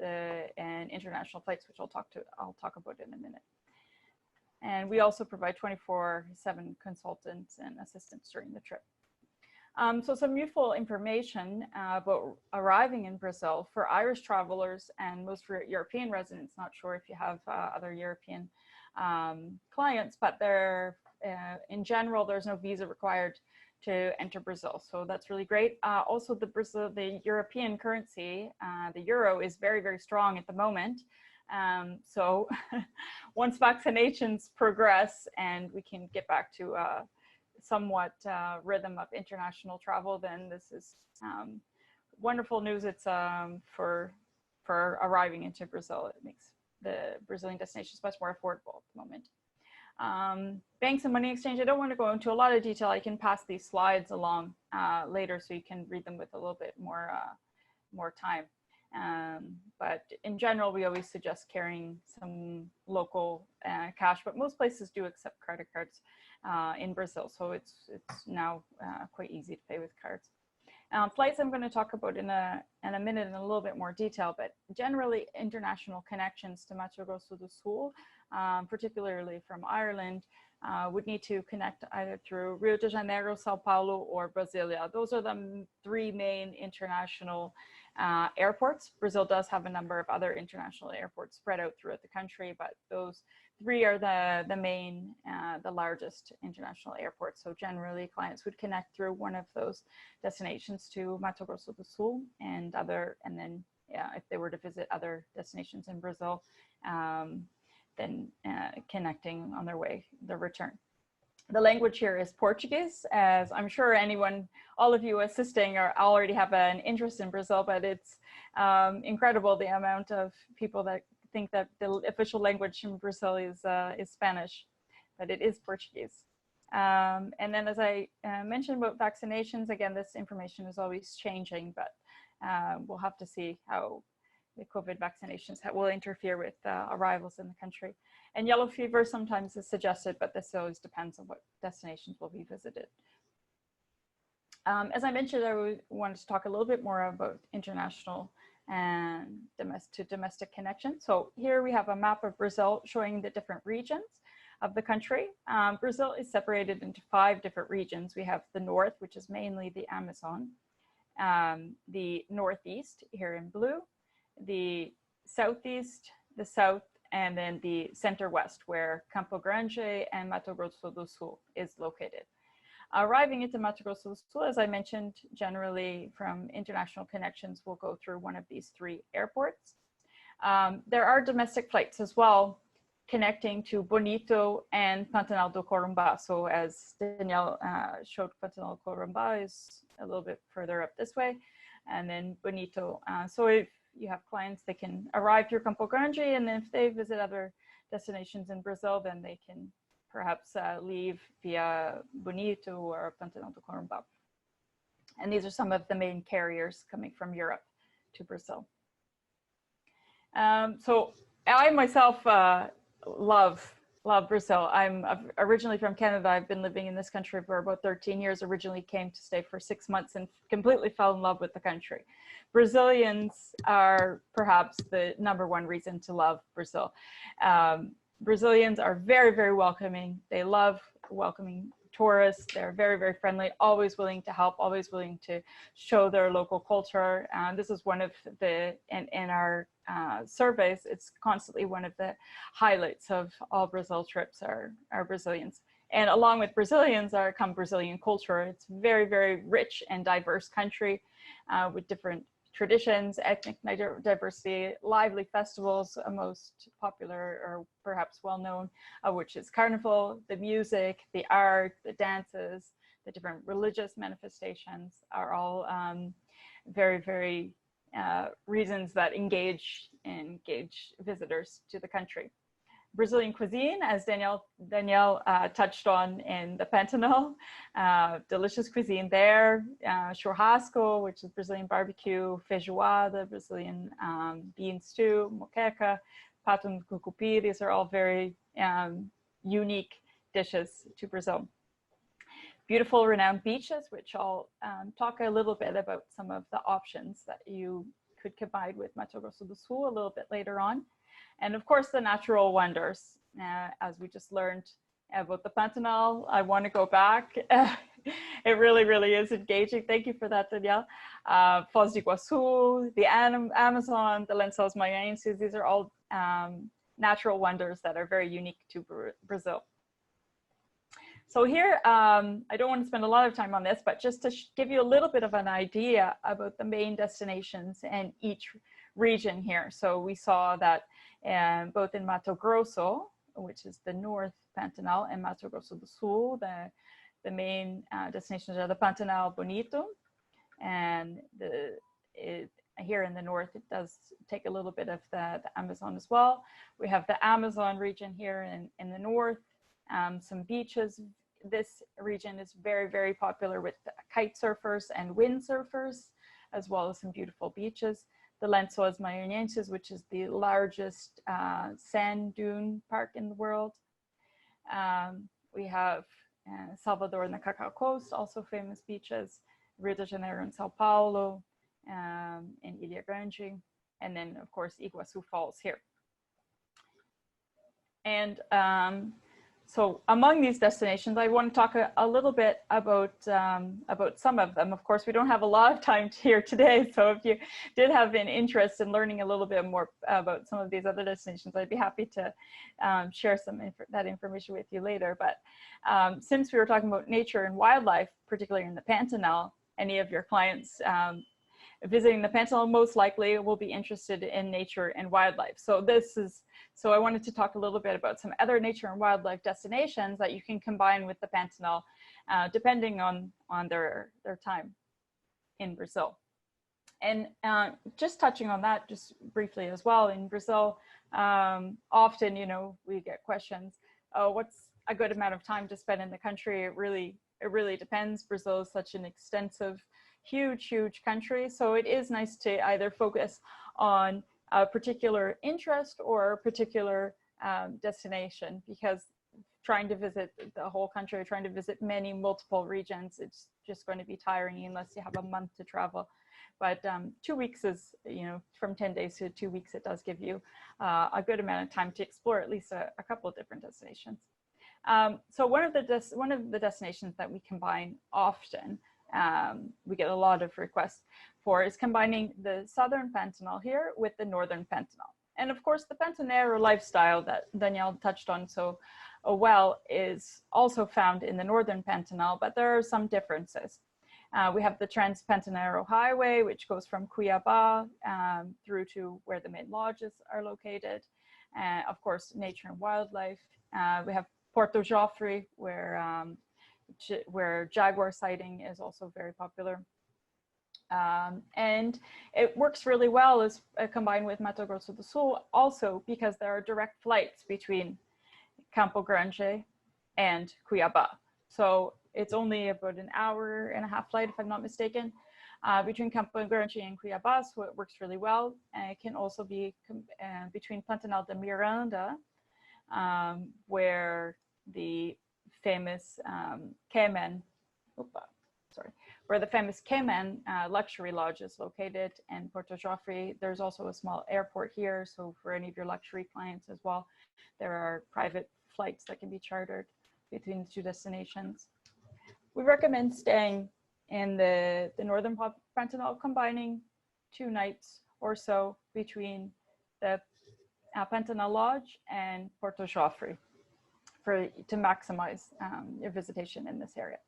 and international flights, which I'll talk about in a minute. And we also provide 24/7 consultants and assistance during the trip. So some useful information about arriving in Brazil for Irish travelers and most for European residents. Not sure if you have other European clients, but in general, there's no visa required to enter Brazil. So that's really great. Also, the European currency, the euro, is very, very strong at the moment. So once vaccinations progress and we can get back to somewhat rhythm of international travel, then this is wonderful news. It's for arriving into Brazil. It makes the Brazilian destinations much more affordable at the moment. Banks and money exchange, I don't want to go into a lot of detail. I can pass these slides along later so you can read them with a little bit more time. But in general, we always suggest carrying some local cash, but most places do accept credit cards in Brazil. So it's now quite easy to pay with cards. Flights I'm going to talk about in a minute in a little bit more detail, but generally international connections to Mato Grosso do Sul, particularly from Ireland, would need to connect either through Rio de Janeiro, Sao Paulo, or Brasilia. Those are the 3 main international airports. Brazil does have a number of other international airports spread out throughout the country, but those 3 are the main, the largest international airports. So generally clients would connect through one of those destinations to Mato Grosso do Sul and then if they were to visit other destinations in Brazil, then connecting on their return. The language here is Portuguese, as I'm sure all of you assisting already have an interest in Brazil, but it's incredible the amount of people that think that the official language in Brazil is Spanish, but it is Portuguese. And then as I mentioned about vaccinations, again, this information is always changing, but we'll have to see how the COVID vaccinations will interfere with arrivals in the country. And yellow fever sometimes is suggested, but this always depends on what destinations will be visited. As I mentioned, I wanted to talk a little bit more about international and domestic connection. So here we have a map of Brazil showing the different regions of the country. Brazil is separated into 5 different regions. We have the north, which is mainly the Amazon. the northeast here in blue, the southeast, the south, and then the center west, where Campo Grande and Mato Grosso do Sul is located. Arriving into Mato Grosso do Sul, as I mentioned, generally from international connections, we'll go through one of these 3 airports. There are domestic flights as well, connecting to Bonito and Pantanal do Corumbá. So as Danielle showed, Pantanal do Corumbá is a little bit further up this way, and then Bonito. So if you have clients, they can arrive through Campo Grande, and then if they visit other destinations in Brazil, then they can perhaps leave via Bonito or Pantanal do Corumbá. And these are some of the main carriers coming from Europe to Brazil. So I myself love Brazil. I'm originally from Canada. I've been living in this country for about 13 years. Originally came to stay for 6 months and completely fell in love with the country. Brazilians are perhaps the #1 reason to love Brazil. Brazilians are very, very welcoming. They love welcoming tourists. They're very, very friendly, always willing to help, always willing to show their local culture. This is one of the, in our surveys, it's constantly one of the highlights of all Brazil trips are Brazilians. And along with Brazilians come Brazilian culture. It's very, very rich and diverse country with different traditions, ethnic diversity, lively festivals, most popular or perhaps well-known, which is Carnival, the music, the art, the dances, the different religious manifestations are all very, very reasons that engage visitors to the country. Brazilian cuisine, as Danielle touched on in the Pantanal, delicious cuisine there, churrasco, which is Brazilian barbecue, feijoada, Brazilian bean stew, moqueca, pato no tucupi. These are all very unique dishes to Brazil. Beautiful, renowned beaches, which I'll talk a little bit about some of the options that you could combine with Mato Grosso do Sul a little bit later on. And of course, the natural wonders, as we just learned about the Pantanal. I want to go back. It really, really is engaging. Thank you for that, Danielle. Foz do Iguaçu, the Amazon, the Lençóis Maranhenses, these are all natural wonders that are very unique to Brazil. So here, I don't want to spend a lot of time on this, but just to give you a little bit of an idea about the main destinations in each region here. So we saw that both in Mato Grosso, which is the North Pantanal, and Mato Grosso do Sul, the main destinations are the Pantanal, Bonito, and here in the north, it does take a little bit of the Amazon as well. We have the Amazon region here in the north, some beaches. This region is very, very popular with kite surfers and windsurfers, as well as some beautiful beaches. The Lençóis Maranhenses, which is the largest sand dune park in the world. We have Salvador and the Cacao Coast, also famous beaches, Rio de Janeiro and Sao Paulo, and Ilha Grande, and then of course Iguaçu Falls here. And so among these destinations, I want to talk a little bit about some of them. Of course, we don't have a lot of time here today, so if you did have an interest in learning a little bit more about some of these other destinations, I'd be happy to share that information with you later. But since we were talking about nature and wildlife, particularly in the Pantanal, any of your clients visiting the Pantanal most likely will be interested in nature and wildlife. So I wanted to talk a little bit about some other nature and wildlife destinations that you can combine with the Pantanal, depending on their time in Brazil. And just touching on that just briefly as well, in Brazil, often, we get questions, what's a good amount of time to spend in the country? It really depends. Brazil is such an extensive, huge country. So it is nice to either focus on a particular interest or a particular destination, because trying to visit the whole country, trying to visit multiple regions, it's just going to be tiring unless you have a month to travel. But 2 weeks is, from 10 days to 2 weeks, it does give you a good amount of time to explore at least a couple of different destinations. So one of the destinations that we combine often we get a lot of requests for, is combining the southern Pantanal here with the northern Pantanal. And of course, the Pantanero lifestyle that Danielle touched on so well is also found in the northern Pantanal, but there are some differences. We have the Trans-Pantanero Highway, which goes from Cuiabá through to where the main lodges are located. Of course, nature and wildlife. We have Porto Joffre, where jaguar sighting is also very popular. And it works really well as combined with Mato Grosso do Sul, also because there are direct flights between Campo Grande and Cuiabá. So it's only about an hour and a half flight, if I'm not mistaken, between Campo Grande and Cuiabá, so it works really well. And it can also be between Pantanal de Miranda, where the famous where the famous Cayman luxury lodge is located, and Porto Joffre. There's also a small airport here, so for any of your luxury clients as well, there are private flights that can be chartered between the two destinations. We recommend staying in the northern Pantanal, combining 2 nights or so between the Pantanal Lodge and Porto Joffre to maximize your visitation in this area.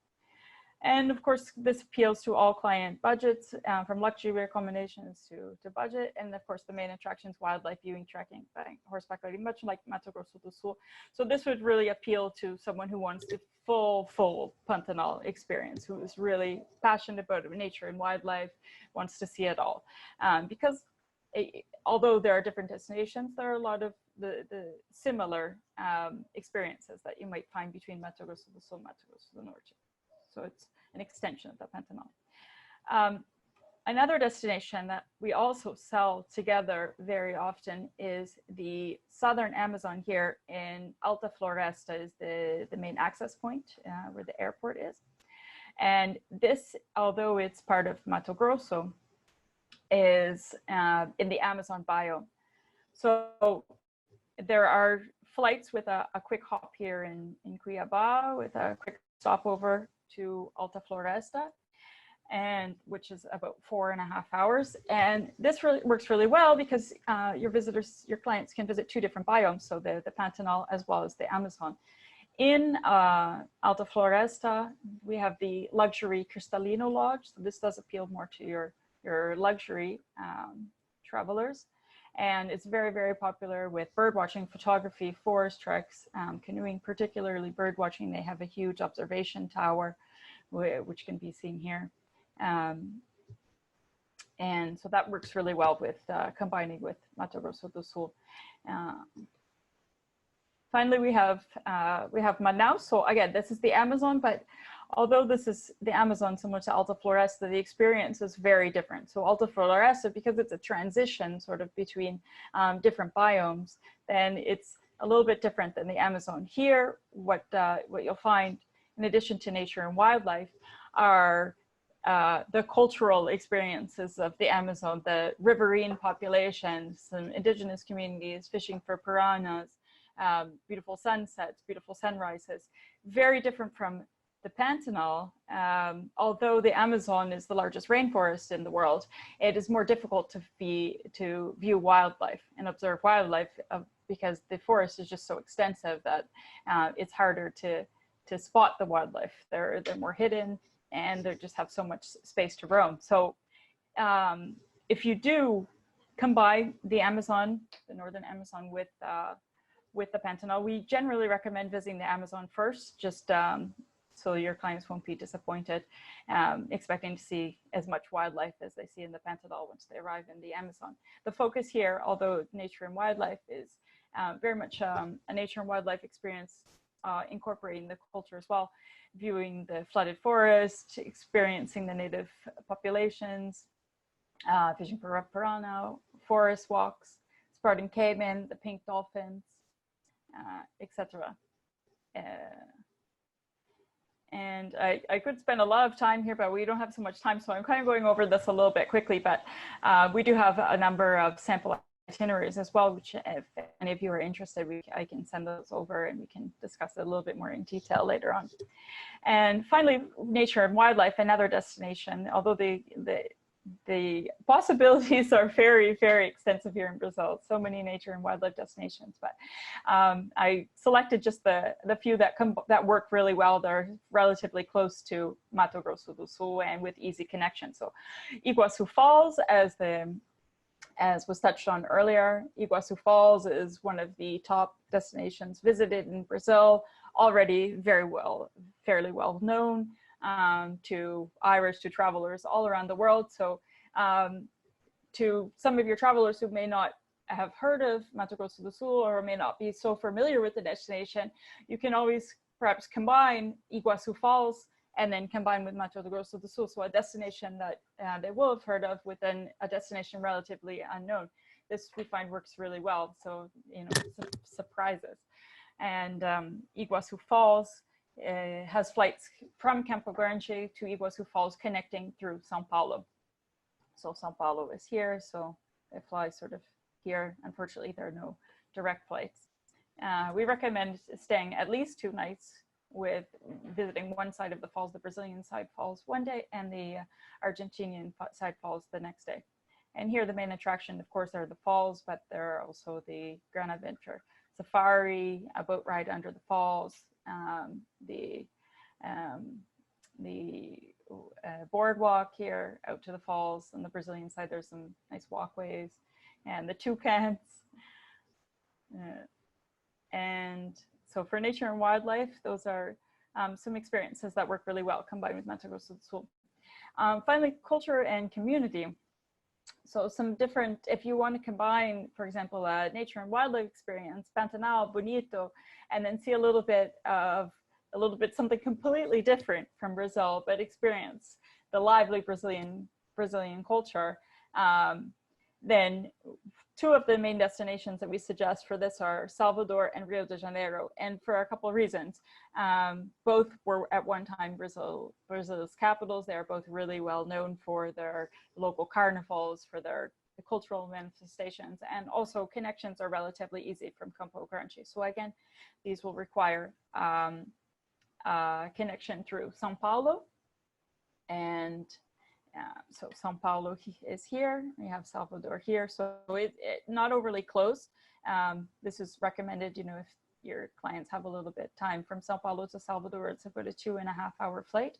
And of course, this appeals to all client budgets, from luxury accommodations to budget. And of course, the main attractions, wildlife viewing, trekking, horseback riding, much like Mato Grosso do Sul. So this would really appeal to someone who wants the full Pantanal experience, who is really passionate about nature and wildlife, wants to see it all. Because although there are different destinations, there are a lot of the similar experiences that you might find between Mato Grosso do Sul and Mato Grosso do Norte. So it's an extension of the Pantanal. Another destination that we also sell together very often is the southern Amazon here in Alta Floresta, is the main access point where the airport is. And this, although it's part of Mato Grosso, is in the Amazon biome. So there are flights with a quick hop here in Cuiabá, with a quick stopover to Alta Floresta, and which is about 4.5 hours. And this really works really well because your clients can visit 2 different biomes, so the Pantanal as well as the Amazon. In Alta Floresta, we have the luxury Cristalino Lodge. So this does appeal more to your luxury travelers. And it's very, very popular with bird watching, photography, forest treks, canoeing, particularly bird watching. They have a huge observation tower, which can be seen here. And so that works really well with combining with Mato Grosso do Sul. Finally, we have Manaus. So again, this is the Amazon, but although this is the Amazon similar to Alta Floresta, the experience is very different. So Alta Floresta, because it's a transition sort of between different biomes, then it's a little bit different than the Amazon. Here, what you'll find, in addition to nature and wildlife, are the cultural experiences of the Amazon, the riverine populations, some indigenous communities, fishing for piranhas, beautiful sunsets, beautiful sunrises, very different from the Pantanal. Although the Amazon is the largest rainforest in the world, it is more difficult to view wildlife and observe wildlife because the forest is just so extensive that it's harder to spot the wildlife. They're more hidden, and they just have so much space to roam. So if you do combine the Amazon, the northern Amazon, with the Pantanal, we generally recommend visiting the Amazon first, just so your clients won't be disappointed, expecting to see as much wildlife as they see in the Pantanal once they arrive in the Amazon. The focus here, although nature and wildlife, is very much a nature and wildlife experience, incorporating the culture as well, viewing the flooded forest, experiencing the native populations, fishing for piranha, forest walks, spotting caiman, the pink dolphins, etc. And I could spend a lot of time here, but we don't have so much time, so I'm kind of going over this a little bit quickly. But we do have a number of sample itineraries as well, which if any of you are interested, I can send those over and we can discuss it a little bit more in detail later on. And finally, nature and wildlife, another destination, although the possibilities are very, very extensive here in Brazil. So many nature and wildlife destinations, but I selected just the few that work really well. They're relatively close to Mato Grosso do Sul and with easy connection. So Iguaçu Falls, as was touched on earlier, Iguaçu Falls is one of the top destinations visited in Brazil, already fairly well known to Irish, to travelers all around the world. So to some of your travelers who may not have heard of Mato Grosso do Sul or may not be so familiar with the destination, you can always perhaps combine Iguaçu Falls and then combine with Mato Grosso do Sul, so a destination that they will have heard of within a destination relatively unknown. This we find works really well, so surprises. And Iguaçu Falls has flights from Campo Grande to Iguaçu Falls connecting through São Paulo. So São Paulo is here, so they fly sort of here. Unfortunately, there are no direct flights. We recommend staying at least 2 nights with visiting one side of the falls, the Brazilian side falls one day and the Argentinian side falls the next day. And here the main attraction, of course, are the falls, but there are also the Grand Adventure Safari, a boat ride under the falls, the boardwalk here out to the falls. On the Brazilian side, there's some nice walkways and the toucans. And so for nature and wildlife, those are some experiences that work really well combined with Mato Grosso do Sul. Finally, culture and community. So some different, if you want to combine, for example, a nature and wildlife experience, Pantanal, Bonito, and then see a little bit something completely different from Brazil, but experience the lively Brazilian culture, then 2 of the main destinations that we suggest for this are Salvador and Rio de Janeiro, and for a couple of reasons. Both were at one time Brazil's capitals. They are both really well known for their local carnivals, for their cultural manifestations, and also connections are relatively easy from Campo Grande. So again, these will require connection through São Paulo, and so São Paulo is here, we have Salvador here, so it not overly close. This is recommended, if your clients have a little bit time. From São Paulo to Salvador, it's about a 2.5-hour flight.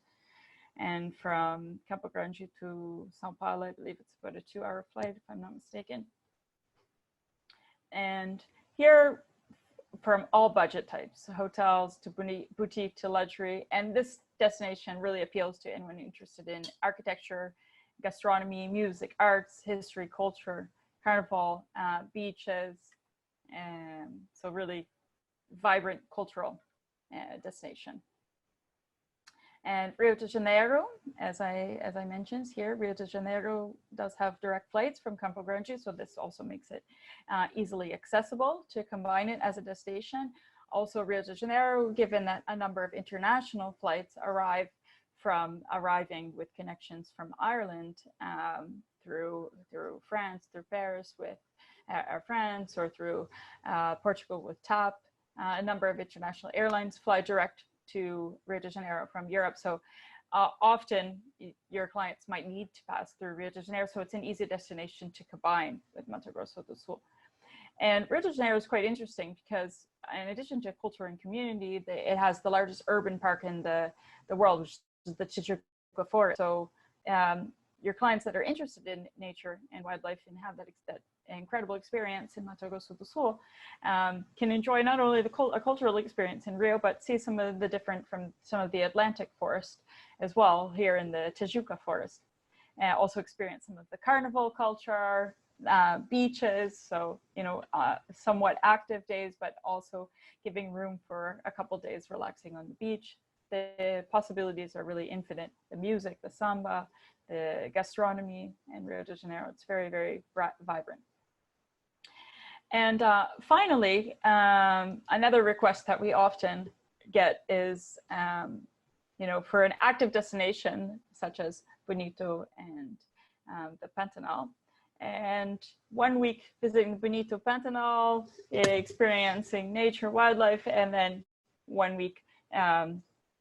And from Campo Grande to São Paulo, I believe it's about a 2-hour flight, if I'm not mistaken. And here, from all budget types, hotels to boutique to luxury. And this destination really appeals to anyone interested in architecture, gastronomy, music, arts, history, culture, carnival, beaches, and so really vibrant cultural destination. And Rio de Janeiro, as I mentioned here, Rio de Janeiro does have direct flights from Campo Grande, so this also makes it easily accessible to combine it as a destination. Also Rio de Janeiro, given that a number of international flights arriving with connections from Ireland through France, through Paris with Air France, or through Portugal with TAP. A number of international airlines fly direct to Rio de Janeiro from Europe. So often your clients might need to pass through Rio de Janeiro, so it's an easy destination to combine with Mato Grosso do Sul. And Rio de Janeiro is quite interesting because in addition to culture and community, it has the largest urban park in the world, which is the Tijuca Forest. So your clients that are interested in nature and wildlife and have that incredible experience in Mato Grosso do Sul can enjoy not only a cultural experience in Rio, but see some of the different from some of the Atlantic forest as well here in the Tijuca Forest. And also experience some of the carnival culture, beaches, so somewhat active days, but also giving room for a couple days relaxing on the beach. The possibilities are really infinite. The music, the samba, the gastronomy in Rio de Janeiro, it's very, very vibrant. And finally, another request that we often get is, for an active destination such as Bonito and the Pantanal, and 1 week visiting Bonito Pantanal, experiencing nature, wildlife, and then 1 week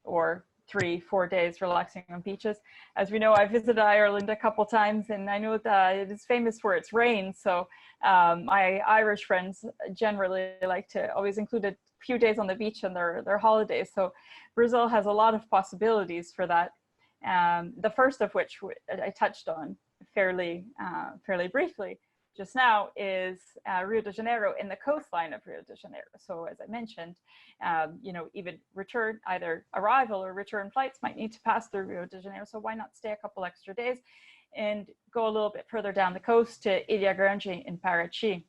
or 3-4 days relaxing on beaches. As we know, I visited Ireland a couple times, and I know that it is famous for its rain. So my Irish friends generally like to always include a few days on the beach on their holidays. So Brazil has a lot of possibilities for that. The first of which I touched on fairly briefly just now is Rio de Janeiro and the coastline of Rio de Janeiro. So as I mentioned, you know, even return, either arrival or return flights might need to pass through Rio de Janeiro. So why not stay a couple extra days and go a little bit further down the coast to Ilha Grande in Paraty.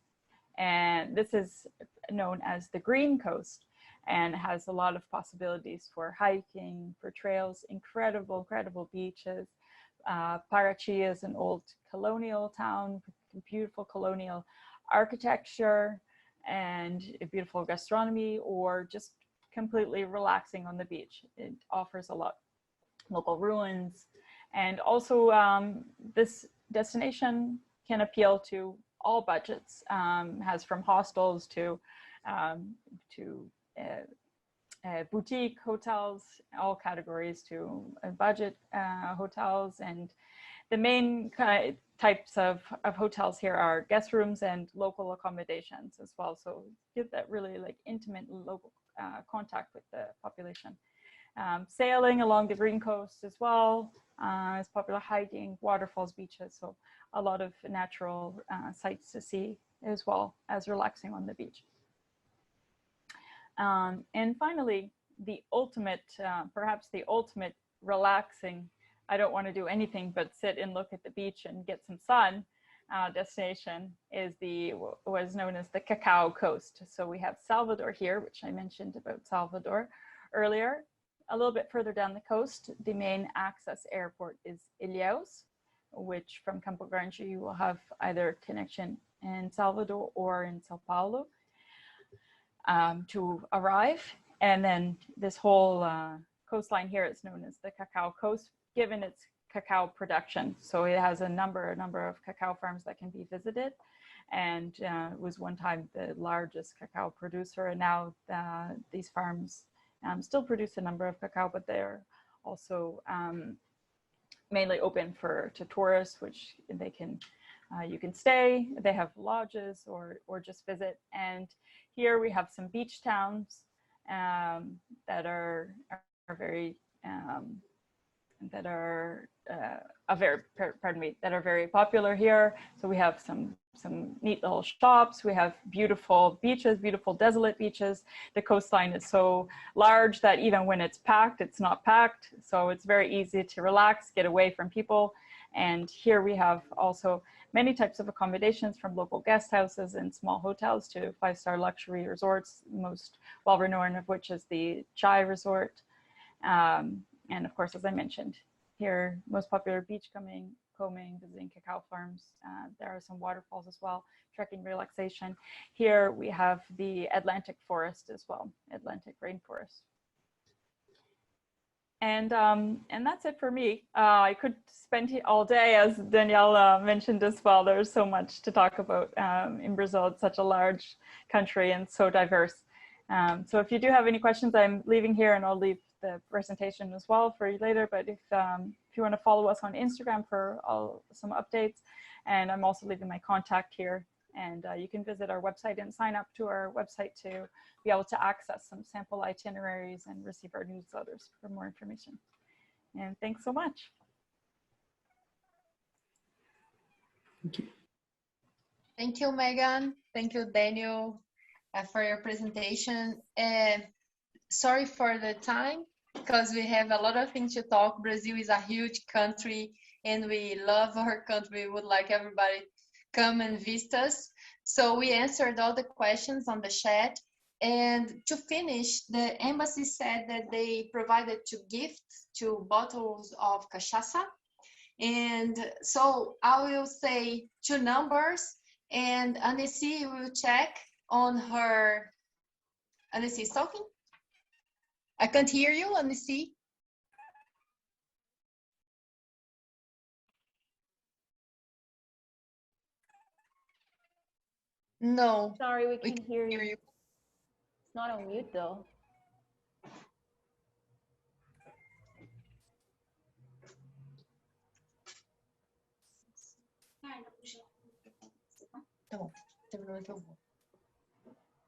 And this is known as the Green Coast and has a lot of possibilities for hiking, for trails, incredible beaches. Paraty is an old colonial town, beautiful colonial architecture and a beautiful gastronomy, or just completely relaxing on the beach. It offers a lot, local ruins. And also this destination can appeal to all budgets, has from hostels to boutique hotels, all categories, to budget hotels. And the main types of hotels here are guest rooms and local accommodations as well. So give that really like intimate local contact with the population. Sailing along the Green Coast as well is popular, hiking, waterfalls, beaches. So a lot of natural sights to see as well as relaxing on the beach. And finally, the ultimate, perhaps the ultimate relaxing, I don't want to do anything but sit and look at the beach and get some sun destination is what is known as the Cacao Coast. So we have Salvador here, which I mentioned about Salvador earlier. A little bit further down the coast, the main access airport is Ilhéus, which from Campo Grande you will have either connection in Salvador or in Sao Paulo to arrive. And then this whole coastline here is known as the Cacao Coast, given its cacao production. So it has a number of cacao farms that can be visited, and it was one time the largest cacao producer. And now these farms still produce a number of cacao, but they're also mainly open to tourists, which they can you can stay. They have lodges or just visit. And here we have some beach towns that are very very popular here. So we have some neat little shops. We have beautiful beaches, beautiful desolate beaches. The coastline is so large that even when it's packed, it's not packed. So it's very easy to relax, get away from people. And here we have also many types of accommodations, from local guest houses and small hotels to 5-star luxury resorts, most well-renowned of which is the Chai Resort. And of course, as I mentioned, here, most popular beach combing, visiting cacao farms. There are some waterfalls as well, trekking, relaxation. Here we have the Atlantic forest as well, Atlantic rainforest. And that's it for me. I could spend all day, as Danielle mentioned as well. There's so much to talk about in Brazil. It's such a large country and so diverse. So if you do have any questions, I'm leaving here, and I'll leave the presentation as well for you later. But if you want to follow us on Instagram for some updates, and I'm also leaving my contact here. And you can visit our website and sign up to our website to be able to access some sample itineraries and receive our newsletters for more information. And thanks so much. Thank you. Thank you, Megan. Thank you, Daniel, for your presentation. Sorry for the time, because we have a lot of things to talk. Brazil is a huge country, and we love our country. We would like everybody come and visit us. So we answered all the questions on the chat. And to finish, the embassy said that they provided 2 gifts, 2 bottles of cachaça. And so I will say 2 numbers, and Annecy will check on her. Annecy is talking? I can't hear you, Annecy. No. Sorry, we We can't hear you. It's not on mute though.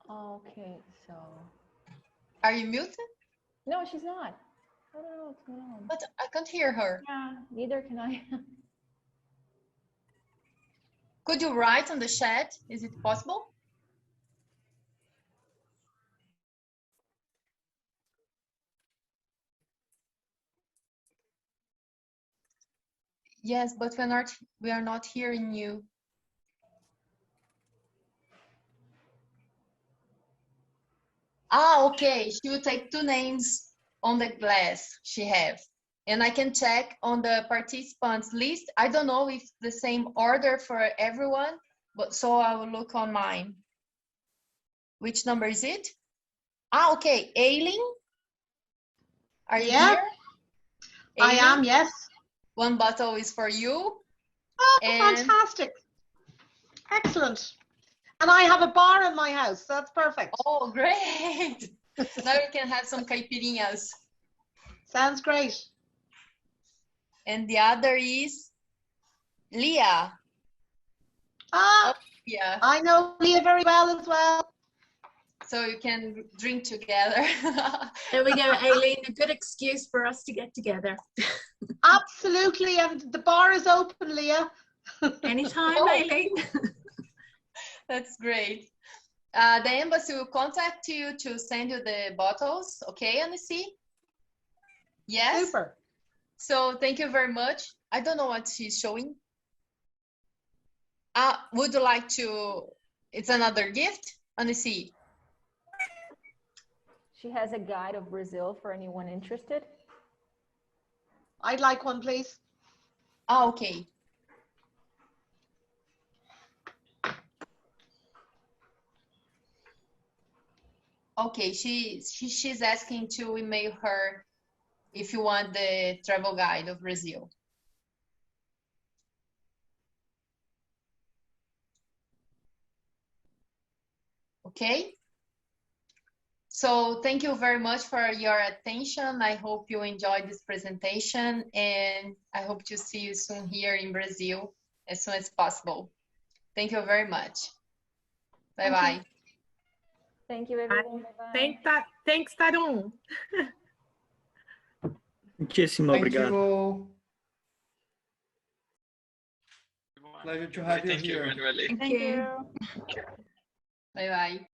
Okay, so. Are you muted? No, she's not. I don't know what's going on. But I can't hear her. Yeah, neither can I. Could you write on the chat? Is it possible? Yes, but we are not hearing you. Ah, okay. She will take 2 names on the glass she have. And I can check on the participants list. I don't know if the same order for everyone, but so I will look on mine. Which number is it? Ah, okay. Aileen? Are you here? I am, yes. 1 bottle is for you. Oh, And fantastic. Excellent. And I have a bar in my house. So that's perfect. oh, great. Now we can have some caipirinhas. Sounds great. And the other is Leah. Ah, Yeah. I know Leah very well as well. So you can drink together. There we go, Aileen. A good excuse for us to get together. Absolutely. And the bar is open, Leah. Anytime, Oh. Aileen. That's great. The embassy will contact you to send you the bottles. Okay, Annecy? Yes? Super. So thank you very much. I don't know what she's showing. Would you like to, it's another gift? Annecy? She has a guide of Brazil for anyone interested. I'd like one, please. Okay. Okay, she's asking to email her if you want the travel guide of Brazil. Okay. So thank you very much for your attention. I hope you enjoyed this presentation, and I hope to see you soon here in Brazil as soon as possible. Thank you very much. Bye-bye. Thank you, everyone. Bye-bye. Thanks, Tarun. Muitíssimo Thank obrigado. you. Pleasure to have you Thank you, here. Manuele. Thank you. Bye-bye.